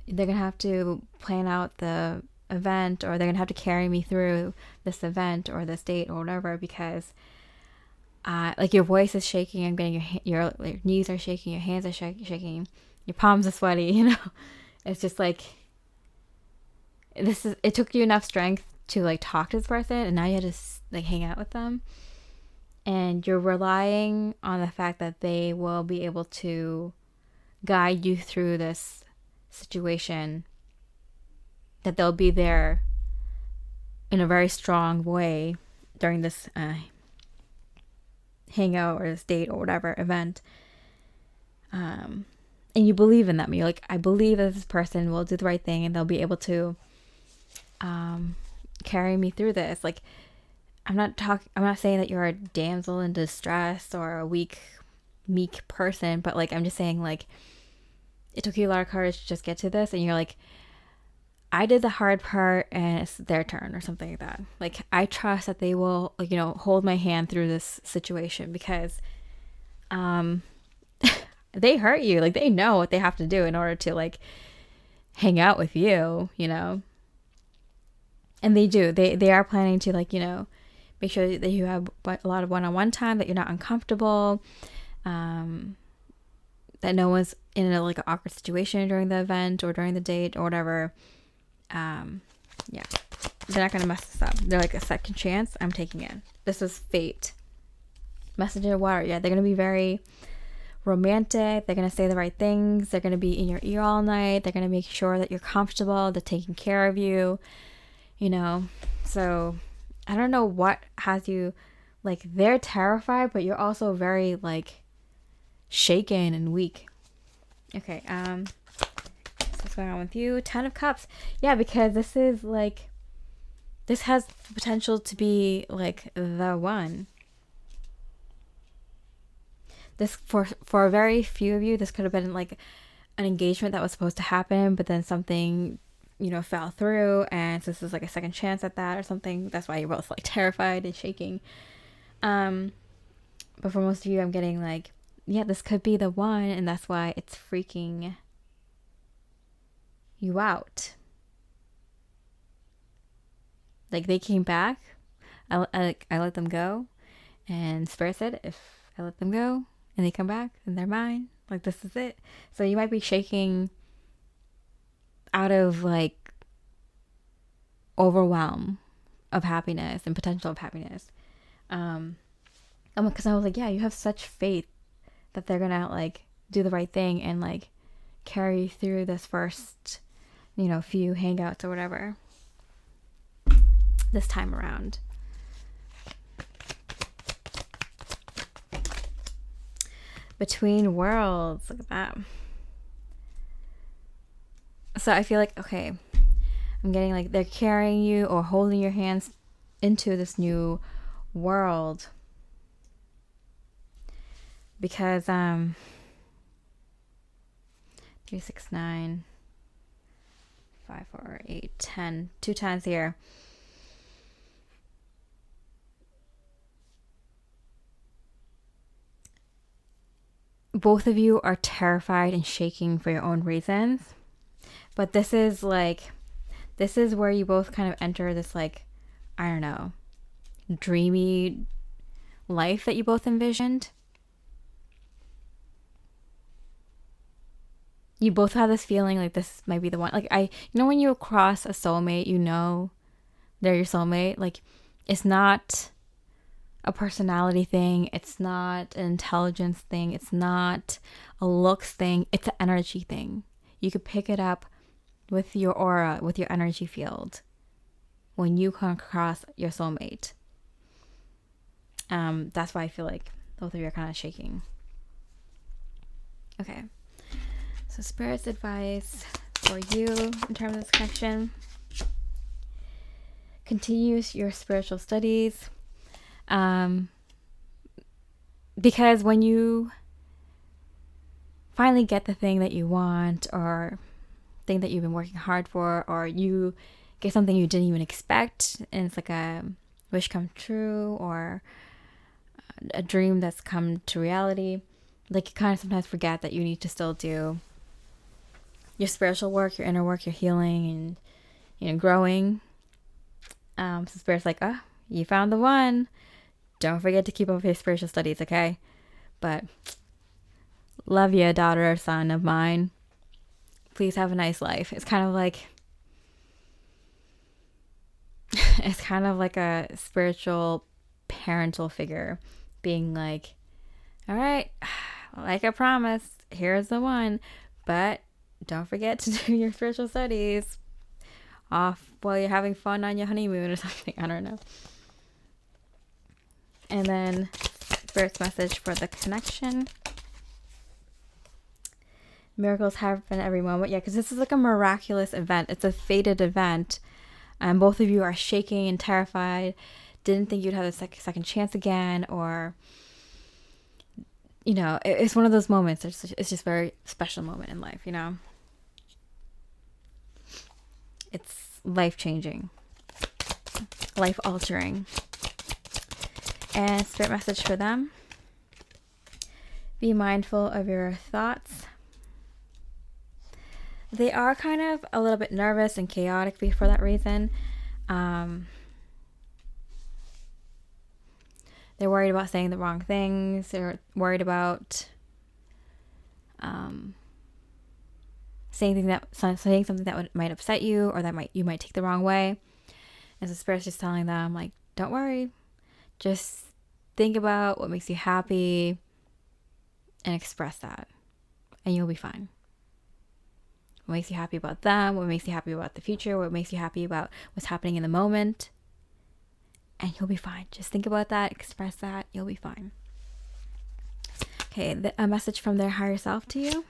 they're gonna have to plan out the event, or they're gonna have to carry me through this event or this date or whatever, because like your voice is shaking, I'm getting your knees are shaking, your hands are shaking, your palms are sweaty, you know. It's just like, it took you enough strength to like talk to this person, and now you had to like hang out with them, and you're relying on the fact that they will be able to guide you through this situation, that they'll be there in a very strong way during this hangout or this date or whatever event. And you believe in them. You're like, I believe that this person will do the right thing, and they'll be able to carry me through this. Like, I'm not saying that you're a damsel in distress or a weak, meek person, but like, I'm just saying, like, it took you a lot of courage to just get to this, and you're like, I did the hard part and it's their turn, or something like that. Like, I trust that they will, like, you know, hold my hand through this situation, because they hurt you. Like, they know what they have to do in order to like hang out with you, you know. And they do. They are planning to, like, you know, make sure that you have a lot of one-on-one time, that you're not uncomfortable, that no one's in a like an awkward situation during the event or during the date or whatever. Yeah, they're not gonna mess this up. They're like, a second chance, I'm taking it. This was fate. Message in the water. Yeah, they're gonna be very romantic. They're gonna say the right things. They're gonna be in your ear all night. They're gonna make sure that you're comfortable. They're taking care of you, you know. So I don't know what has you, like, they're terrified, but you're also very like shaken and weak. Okay, so what's going on with you? 10 of Cups. Yeah, because this is like, this has the potential to be like the one. This, for a very few of you, this could have been like an engagement that was supposed to happen, but then something, you know, fell through, and so this is like a second chance at that or something. That's why you're both like terrified and shaking. But for most of you, I'm getting like, yeah, this could be the one, and that's why it's freaking you out. Like, they came back. I let them go, and Spirit said, if I let them go and they come back, then they're mine. Like, this is it. So you might be shaking out of like overwhelm of happiness and potential of happiness. Because I was like, yeah, you have such faith that they're gonna like do the right thing and like carry you through this first, you know, few hangouts or whatever this time around. Between worlds, look at that. So I feel like, okay, I'm getting like they're carrying you or holding your hands into this new world, because 3, 6, 9, 5, 4, 8, 10, 2 times here. Both of you are terrified and shaking for your own reasons, but this is where you both kind of enter this, like, I don't know, dreamy life that you both envisioned. You both have this feeling like this might be the one. Like, you know, when you cross a soulmate, you know they're your soulmate. Like, it's not a personality thing. It's not an intelligence thing. It's not a looks thing. It's an energy thing. You could pick it up with your aura, with your energy field, when you come across your soulmate. That's why I feel like both of you are kind of shaking. Okay. So Spirit's advice for you in terms of this connection: continue your spiritual studies. Because when you finally get the thing that you want, or thing that you've been working hard for, or you get something you didn't even expect, and it's like a wish come true or a dream that's come to reality. Like, you kind of sometimes forget that you need to still do your spiritual work, your inner work, your healing, and growing. So Spirit's like, oh, you found the one. Don't forget to keep up with your spiritual studies, okay? But love you, daughter or son of mine. Please have a nice life. It's kind of like a spiritual parental figure being like, all right, like I promised, here's the one, but don't forget to do your spiritual studies off while you're having fun on your honeymoon or something. I don't know. And then Spirit's message for the connection. Miracles happen every moment. Yeah, because this is like a miraculous event. It's a fated event. And both of you are shaking and terrified. Didn't think you'd have a second chance again. Or, it's one of those moments. It's just a very special moment in life, It's life-changing. Life-altering. And Spirit message for them. Be mindful of your thoughts. They are kind of a little bit nervous and chaotic for that reason. They're worried about saying the wrong things. They're worried about saying something that might upset you, or that you might take the wrong way. And so Spirit's just telling them, like, don't worry. Just think about what makes you happy and express that, and you'll be fine. What makes you happy about them, what makes you happy about the future, what makes you happy about what's happening in the moment, and you'll be fine. Just think about that, express that, you'll be fine. Okay, a message from their higher self to you.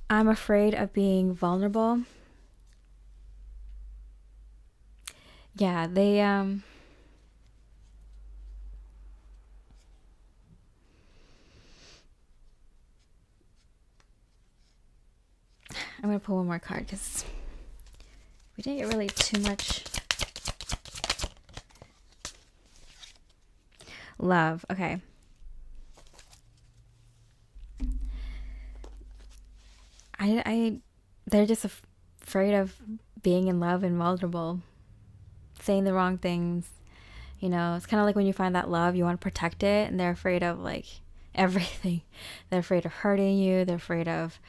I'm afraid of being vulnerable. Yeah, they I'm going to pull one more card because we didn't get really too much. Love. Okay. They're just afraid of being in love and vulnerable, saying the wrong things. It's kind of like when you find that love, you want to protect it, and they're afraid of like everything. They're afraid of hurting you. They're afraid of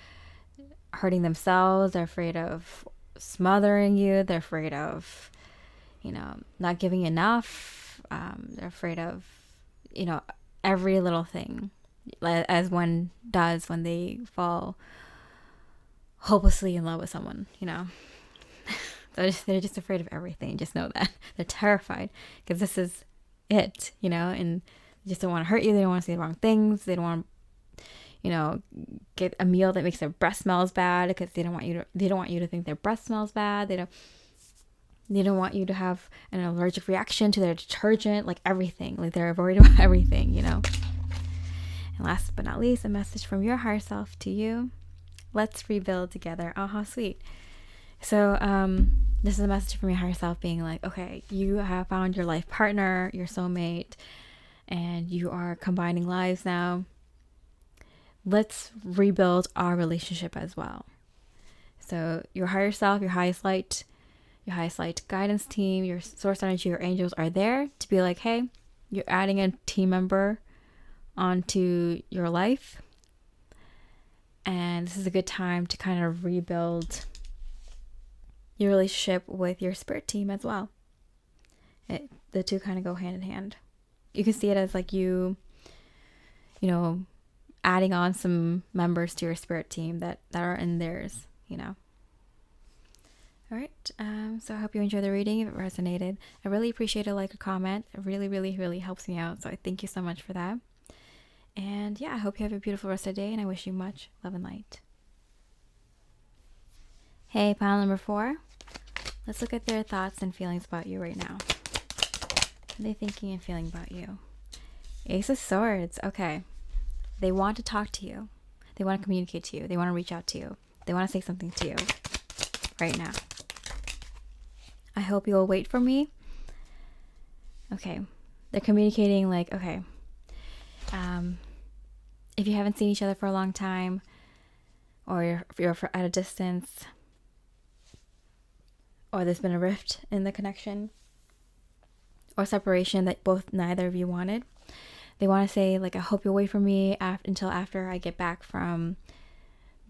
hurting themselves. They're afraid of smothering you. They're afraid of, not giving enough. They're afraid of, every little thing, as one does when they fall hopelessly in love with someone, They're just afraid of everything. Just know that. They're terrified because this is it, and they just don't want to hurt you. They don't want to say the wrong things. They don't want to, get a meal that makes their breath smells bad because they don't want you to think their breath smells bad. They don't want you to have an allergic reaction to their detergent, like everything. Like, they're worried about everything, And last but not least, a message from your higher self to you. Let's rebuild together. Oh, how sweet. So this is a message from your higher self being like, okay, you have found your life partner, your soulmate, and you are combining lives now. Let's rebuild our relationship as well. So your higher self, your highest light guidance team, your source energy, your angels are there to be like, hey, you're adding a team member onto your life. And this is a good time to kind of rebuild your relationship with your spirit team as well. The two kind of go hand in hand. You can see it as like you adding on some members to your spirit team that are in theirs, All right. So I hope you enjoyed the reading. If it resonated, I really appreciate a like or comment. It really, really, really helps me out. So I thank you so much for that. And yeah, I hope you have a beautiful rest of the day, and I wish you much love and light. Hey, pile number 4. Let's look at their thoughts and feelings about you right now. What are they thinking and feeling about you? Ace of Swords. Okay. They want to talk to you. They want to communicate to you. They want to reach out to you. They want to say something to you right now. I hope you'll wait for me. Okay. They're communicating like, okay, if you haven't seen each other for a long time, or you're at a distance, or there's been a rift in the connection or separation that neither of you wanted, they want to say like, I hope you'll wait for me until after I get back from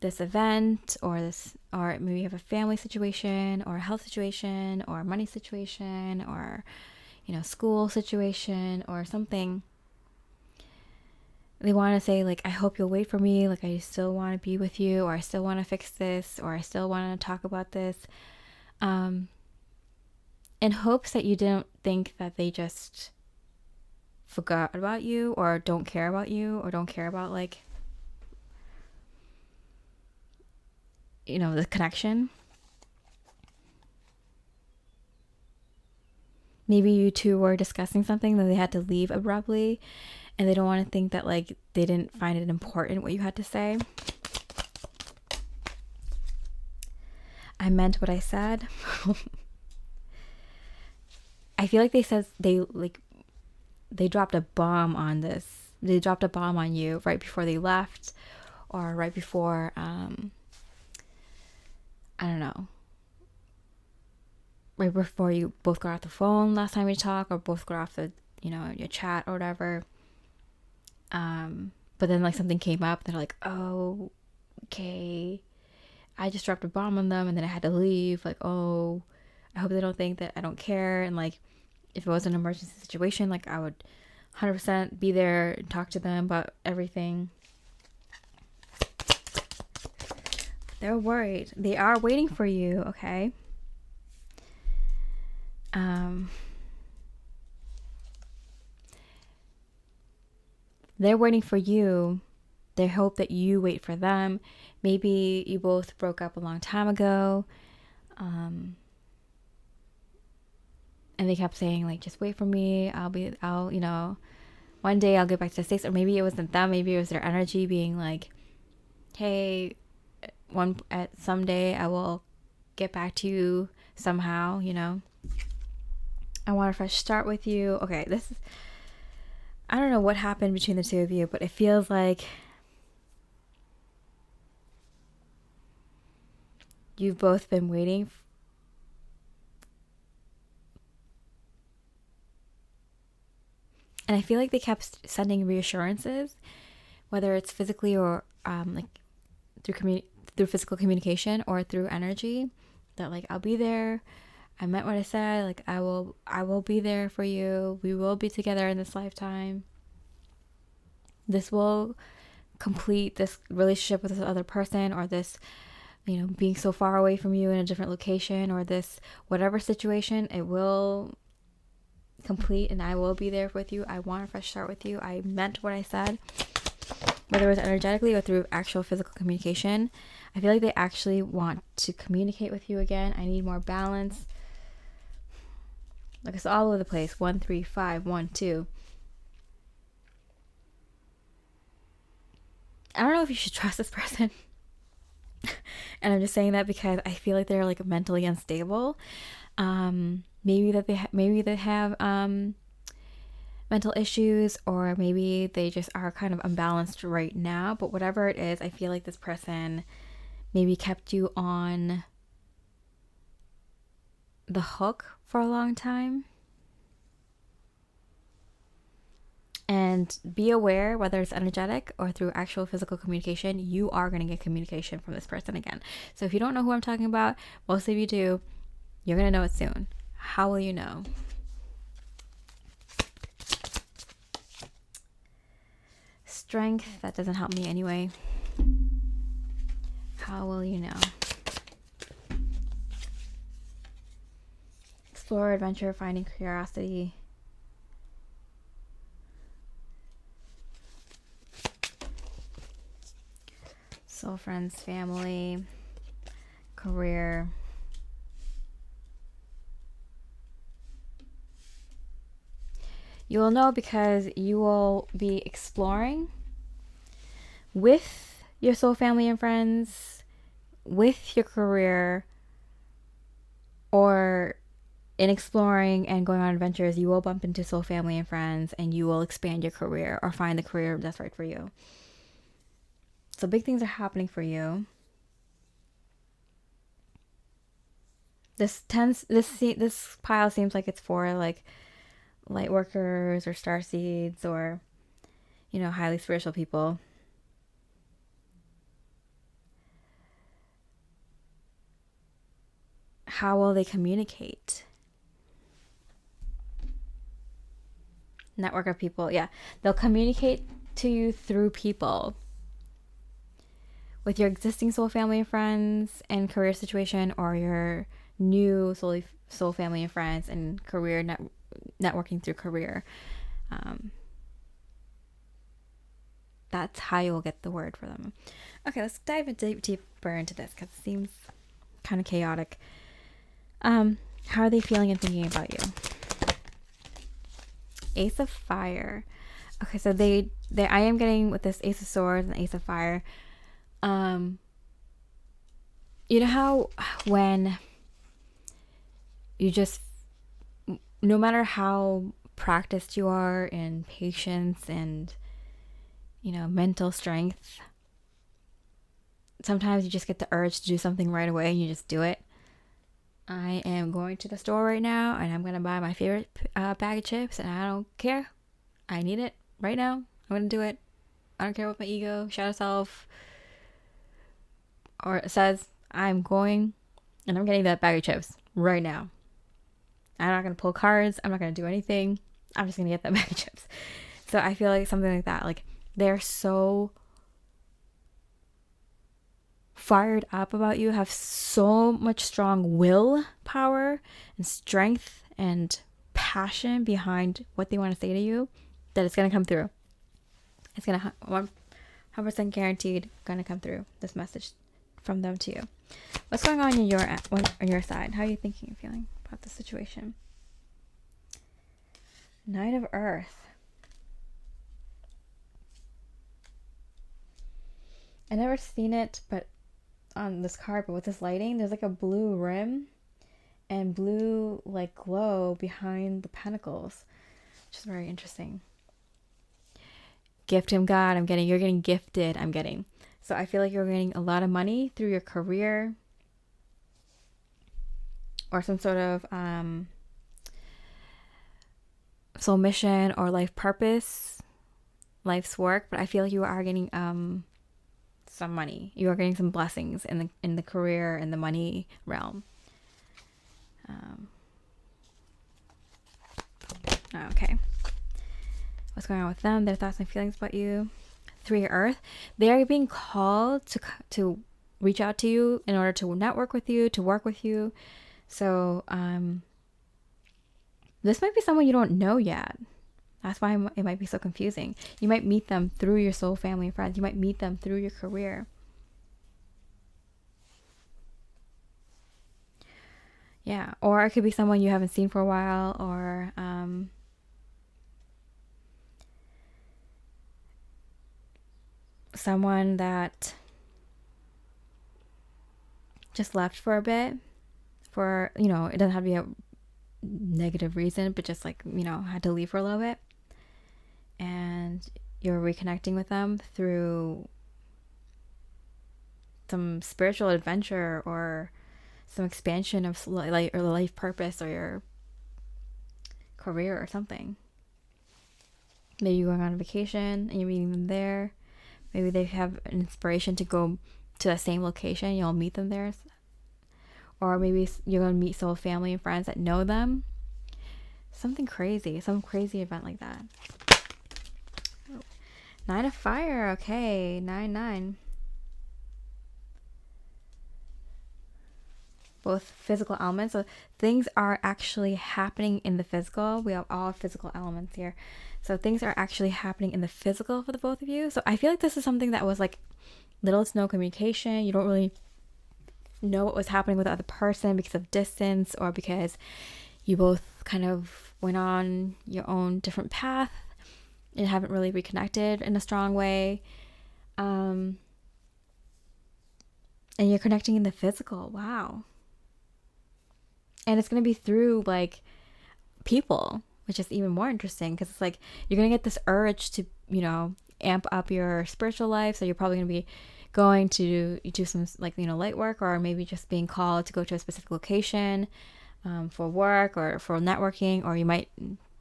this event, or maybe you have a family situation or a health situation or a money situation or school situation or something. They want to say like, I hope you'll wait for me, like I still want to be with you, or I still want to fix this, or I still want to talk about this, in hopes that you don't think that they just forgot about you, or don't care about you, or don't care about like the connection. Maybe you two were discussing something that they had to leave abruptly, and they don't want to think that like they didn't find it important what you had to say. I meant what I said. I feel like they dropped a bomb on this. They dropped a bomb on you right before they left, or right before I don't know, right before you both got off the phone last time you talked, or both got off the your chat or whatever. But then like something came up, they're like, oh, okay, I just dropped a bomb on them and then I had to leave. Like, oh, I hope they don't think that I don't care. And like, if it was an emergency situation, like I would 100% be there and talk to them about everything. They're worried. They are waiting for you, okay? They're waiting for you. They hope that you wait for them. Maybe you both broke up a long time ago. And they kept saying like, just wait for me. One day I'll get back to the States. Or maybe it wasn't them. Maybe it was their energy being like, hey, someday I will get back to you somehow, I want a fresh start with you. Okay, I don't know what happened between the two of you, but it feels like you've both been waiting. And I feel like they kept sending reassurances, whether it's physically or like through physical communication or through energy, that like, I'll be there. I meant what I said. Like, I will be there for you. We will be together in this lifetime. This will complete this relationship with this other person, or this, being so far away from you in a different location, or this whatever situation, it will complete, and I will be there with you. I want a fresh start with you. I meant what I said, whether it was energetically or through actual physical communication. I feel like they actually want to communicate with you again. I need more balance. Like, it's all over the place. 1, 3, 5, 1, 2. I don't know if you should trust this person. And I'm just saying that because I feel like they're like mentally unstable. Maybe they have mental issues, or maybe they just are kind of unbalanced right now. But whatever it is, I feel like this person maybe kept you on the hook for a long time. And be aware, whether it's energetic or through actual physical communication, you are going to get communication from this person again. So if you don't know who I'm talking about, most of you do, you're going to know it soon. How will you know? Strength, that doesn't help me anyway. How will you know? Explore, adventure, finding curiosity. Soul, friends, family, career. You will know because you will be exploring with your soul family and friends, with your career or in exploring and going on adventures, you will bump into soul family and friends, and you will expand your career or find the career that's right for you. So big things are happening for you. This pile seems like it's for like light workers or star seeds or, you know, highly spiritual people. How will they communicate? Network of people. Yeah, they'll communicate to you through people. With your existing soul family and friends and career situation, or your new soul family and friends and career networking through career. That's how you'll get the word for them. Okay, let's dive deeper into this because it seems kind of chaotic. How are they feeling and thinking about you? Ace of Fire. Okay, so I am getting with this Ace of Swords and Ace of Fire. You know how when you just, no matter how practiced you are in patience and, you know, mental strength, sometimes you just get the urge to do something right away and you just do it. I am going to the store right now and I'm going to buy my favorite bag of chips, and I don't care. I need it right now. I'm going to do it. I don't care what my ego, shadow self, or it says. I'm going and I'm getting that bag of chips right now. I'm not going to pull cards. I'm not going to do anything. I'm just going to get that bag of chips. So I feel like something like that. Like, they're so fired up about you, have so much strong will power and strength and passion behind what they want to say to you, that it's going to come through. It's going to 100% guaranteed going to come through, this message from them to you. What's going on on your side? How are you thinking and feeling about the situation? Knight of Earth. I never seen it, but on this card, but with this lighting, there's like a blue rim and blue like glow behind the pentacles, which is very interesting. Gift him God. You're getting gifted. I'm getting. So I feel like you're getting a lot of money through your career or some sort of soul mission or life purpose, life's work. But I feel like you are getting some money. You are getting some blessings in the career and the money realm. Okay. What's going on with them? Their thoughts and feelings about you. 3 of Earth. They are being called to reach out to you in order to network with you, to work with you. So this might be someone you don't know yet. That's why it might be so confusing. You might meet them through your soul family and friends. You might meet them through your career. Yeah, or it could be someone you haven't seen for a while, or someone that just left for a bit, for, you know, it doesn't have to be a negative reason, but just like, you know, had to leave for a little bit, and you're reconnecting with them through some spiritual adventure or some expansion of life purpose or your career or something. Maybe you're going on a vacation and you're meeting them there. Maybe they have an inspiration to go to the same location. You'll meet them there. Or maybe you're going to meet soul family and friends that know them. Something crazy. Some crazy event like that. 9 of Fire. Okay. 9. Both physical elements. So things are actually happening in the physical. We have all physical elements here. So things are actually happening in the physical for the both of you. So I feel like this is something that was like little to no communication. You don't really know what was happening with the other person because of distance, or because you both kind of went on your own different path and haven't really reconnected in a strong way. And you're connecting in the physical. Wow. And it's going to be through like people, which is even more interesting because it's like you're going to get this urge to, amp up your spiritual life. So you're probably going to be going to do some like, light work, or maybe just being called to go to a specific location for work or for networking, or you might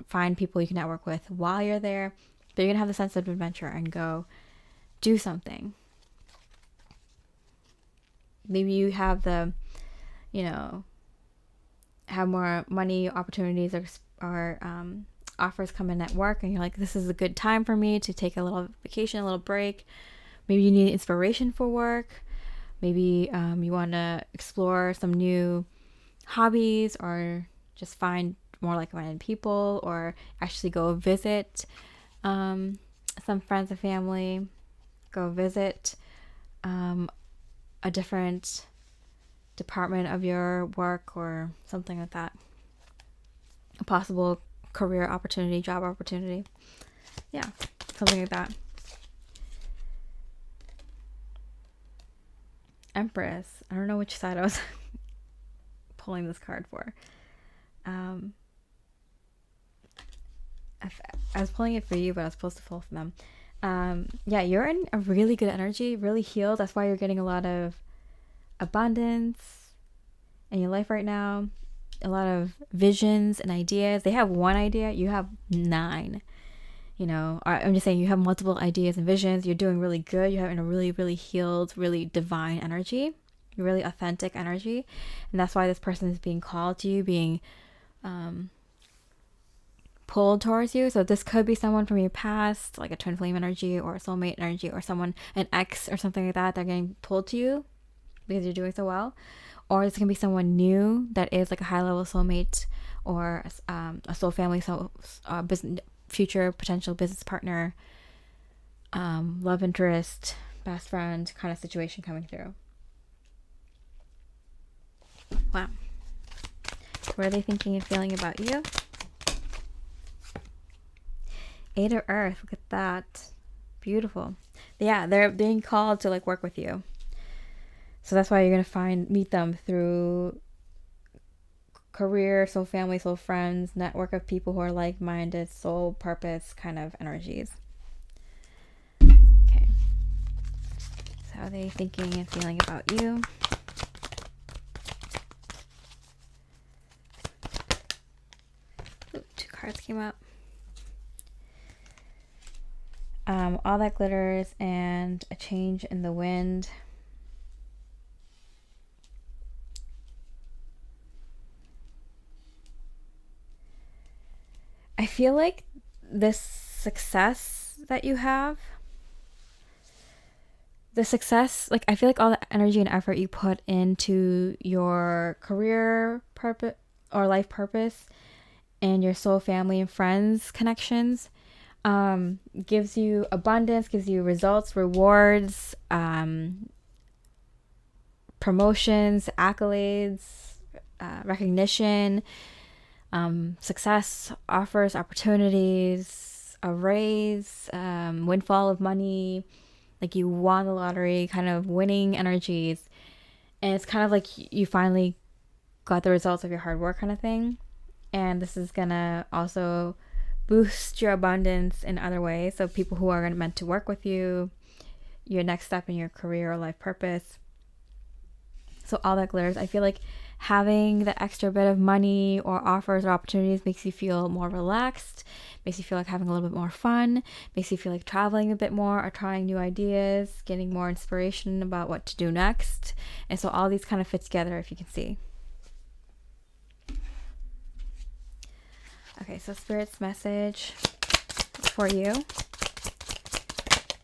find people you can network with while you're there. But you're going to have the sense of adventure and go do something. Maybe you have the, have more money opportunities or offers come in at work, and you're like, this is a good time for me to take a little vacation, a little break. Maybe you need inspiration for work. Maybe you want to explore some new hobbies, or just find more like-minded people, or actually go visit some friends and family, go visit a different department of your work or something like that. A possible career opportunity, job opportunity. Yeah, something like that. Empress. I don't know which side I was pulling this card for. I was pulling it for you, but I was supposed to pull for them. Yeah, you're in a really good energy, really healed. That's why you're getting a lot of abundance in your life right now. A lot of visions and ideas. They have one idea, you have 9. I'm just saying, you have multiple ideas and visions. You're doing really good. You're having a really, really healed, really divine energy, really authentic energy. And that's why this person is being called to you, being pulled towards you. So this could be someone from your past, like a twin flame energy or a soulmate energy, or someone, an ex or something like that. They're getting pulled to you because you're doing so well. Or it's going to be someone new that is like a high level soulmate, or a soul family, business, future potential business partner, love interest, best friend kind of situation coming through. Wow. What are they thinking and feeling about you? 8 of Earth. Look at that. Beautiful. Yeah, they're being called to like work with you. So that's why you're going to meet them through career, soul family, soul friends, network of people who are like-minded, soul purpose kind of energies. Okay. So how are they thinking and feeling about you? Ooh, 2 cards came up. All that glitters and a change in the wind. I feel like this success that you have, like I feel like all the energy and effort you put into your career purpose or life purpose and your soul family and friends connections gives you abundance, gives you results, rewards, promotions, accolades, recognition, success, offers, opportunities, a raise, windfall of money, like you won the lottery, kind of winning energies. And it's kind of like you finally got the results of your hard work kind of thing. And this is gonna also boost your abundance in other ways. So people who are meant to work with you, your next step in your career or life purpose. So all that glitters. I feel like having the extra bit of money or offers or opportunities makes you feel more relaxed, makes you feel like having a little bit more fun, makes you feel like traveling a bit more or trying new ideas, getting more inspiration about what to do next. And so all these kind of fit together, if you can see. Okay, so Spirit's message for you.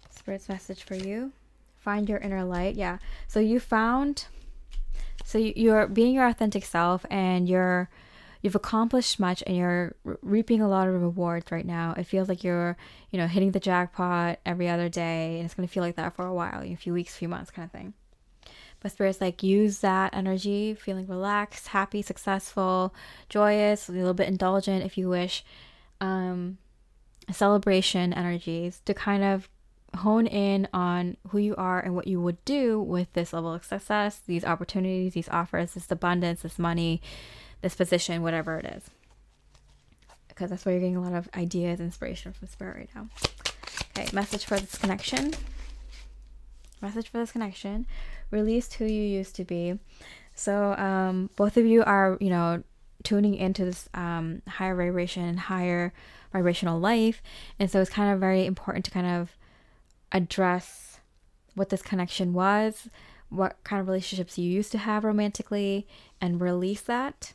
Spirit's message for you. Find your inner light. Yeah. So you're being your authentic self, and you've accomplished much, and you're reaping a lot of rewards right now. It feels like you're, hitting the jackpot every other day, and it's going to feel like that for a while, a few weeks, few months kind of thing. But Spirit's like, use that energy, feeling relaxed, happy, successful, joyous, a little bit indulgent if you wish, celebration energies to kind of hone in on who you are and what you would do with this level of success, these opportunities, these offers, this abundance, this money, this position, whatever it is. Because that's why you're getting a lot of ideas, inspiration from Spirit right now. Okay, message for this connection. Message for this connection. Release who you used to be. So both of you are, tuning into this higher vibration, higher vibrational life. And so it's kind of very important to kind of address what this connection was, what kind of relationships you used to have romantically, and release that.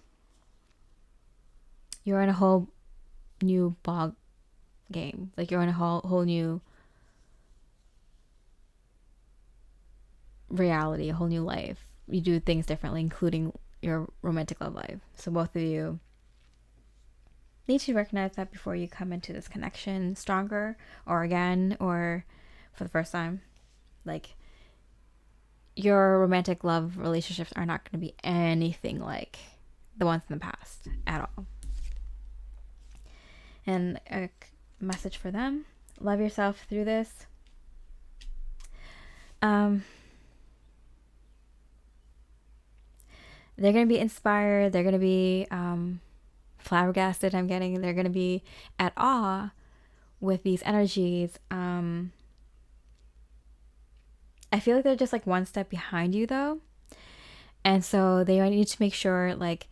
You're in a whole new ball game. Like you're in a whole new reality, a whole new life. You do things differently, including your romantic love life. So both of you need to recognize that before you come into this connection stronger, or again, or for the first time. Like, your romantic love relationships are not going to be anything like the ones in the past at all. And a message for them: love yourself through this. They're going to be inspired. They're going to be flabbergasted. They're going to be at awe with these energies. I feel like they're just like one step behind you though. And so they need to make sure like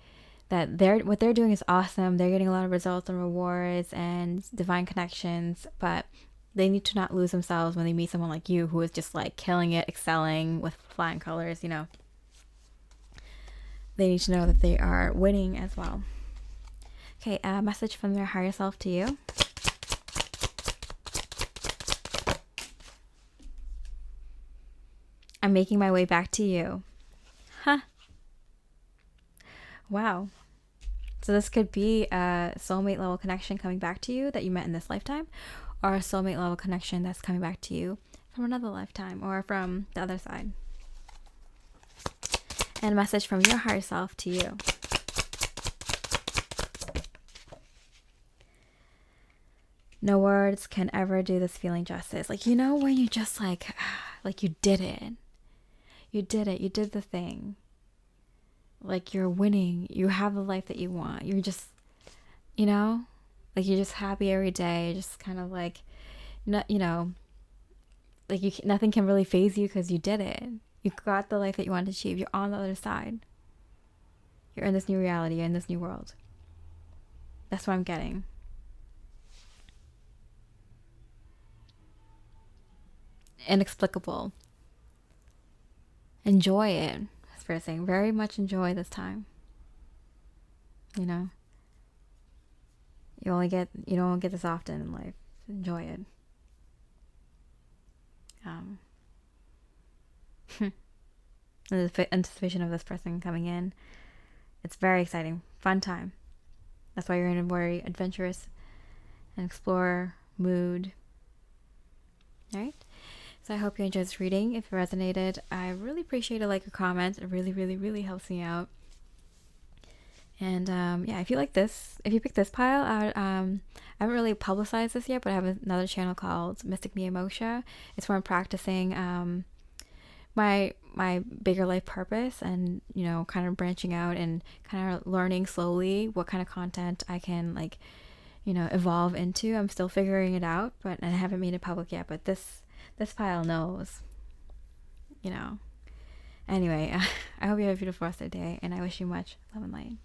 that what they're doing is awesome. They're getting a lot of results and rewards and divine connections, but they need to not lose themselves when they meet someone like you who is just like killing it, excelling with flying colors, They need to know that they are winning as well. Okay, a message from their higher self to you. I'm making my way back to you. Huh. Wow. So this could be a soulmate level connection coming back to you that you met in this lifetime, or a soulmate level connection that's coming back to you from another lifetime or from the other side. And a message from your higher self to you. No words can ever do this feeling justice. Like, when you just like you did it. You did it. You did the thing. Like, you're winning. You have the life that you want. You're just, like you're just happy every day. Just kind of like, like nothing can really faze you because you did it. You got the life that you wanted to achieve. You're on the other side. You're in this new reality. You're in this new world. That's what I'm getting. Inexplicable. Enjoy it. That's first thing. Very much enjoy this time. You don't get this often in life. Enjoy it. The anticipation of this person coming in. It's very exciting. Fun time. That's why you're in a very adventurous and explorer mood. Alright? So I hope you enjoyed this reading. If it resonated, I really appreciate a like or comment. It really, really, really helps me out. And if you like this, if you pick this pile out, I haven't really publicized this yet, but I have another channel called Mystic Mia Moksha. It's where I'm practicing my bigger life purpose, and kind of branching out and kind of learning slowly what kind of content I can evolve into. I'm still figuring it out, but I haven't made it public yet. But this pile knows, Anyway, I hope you have a beautiful rest of the day, and I wish you much love and light.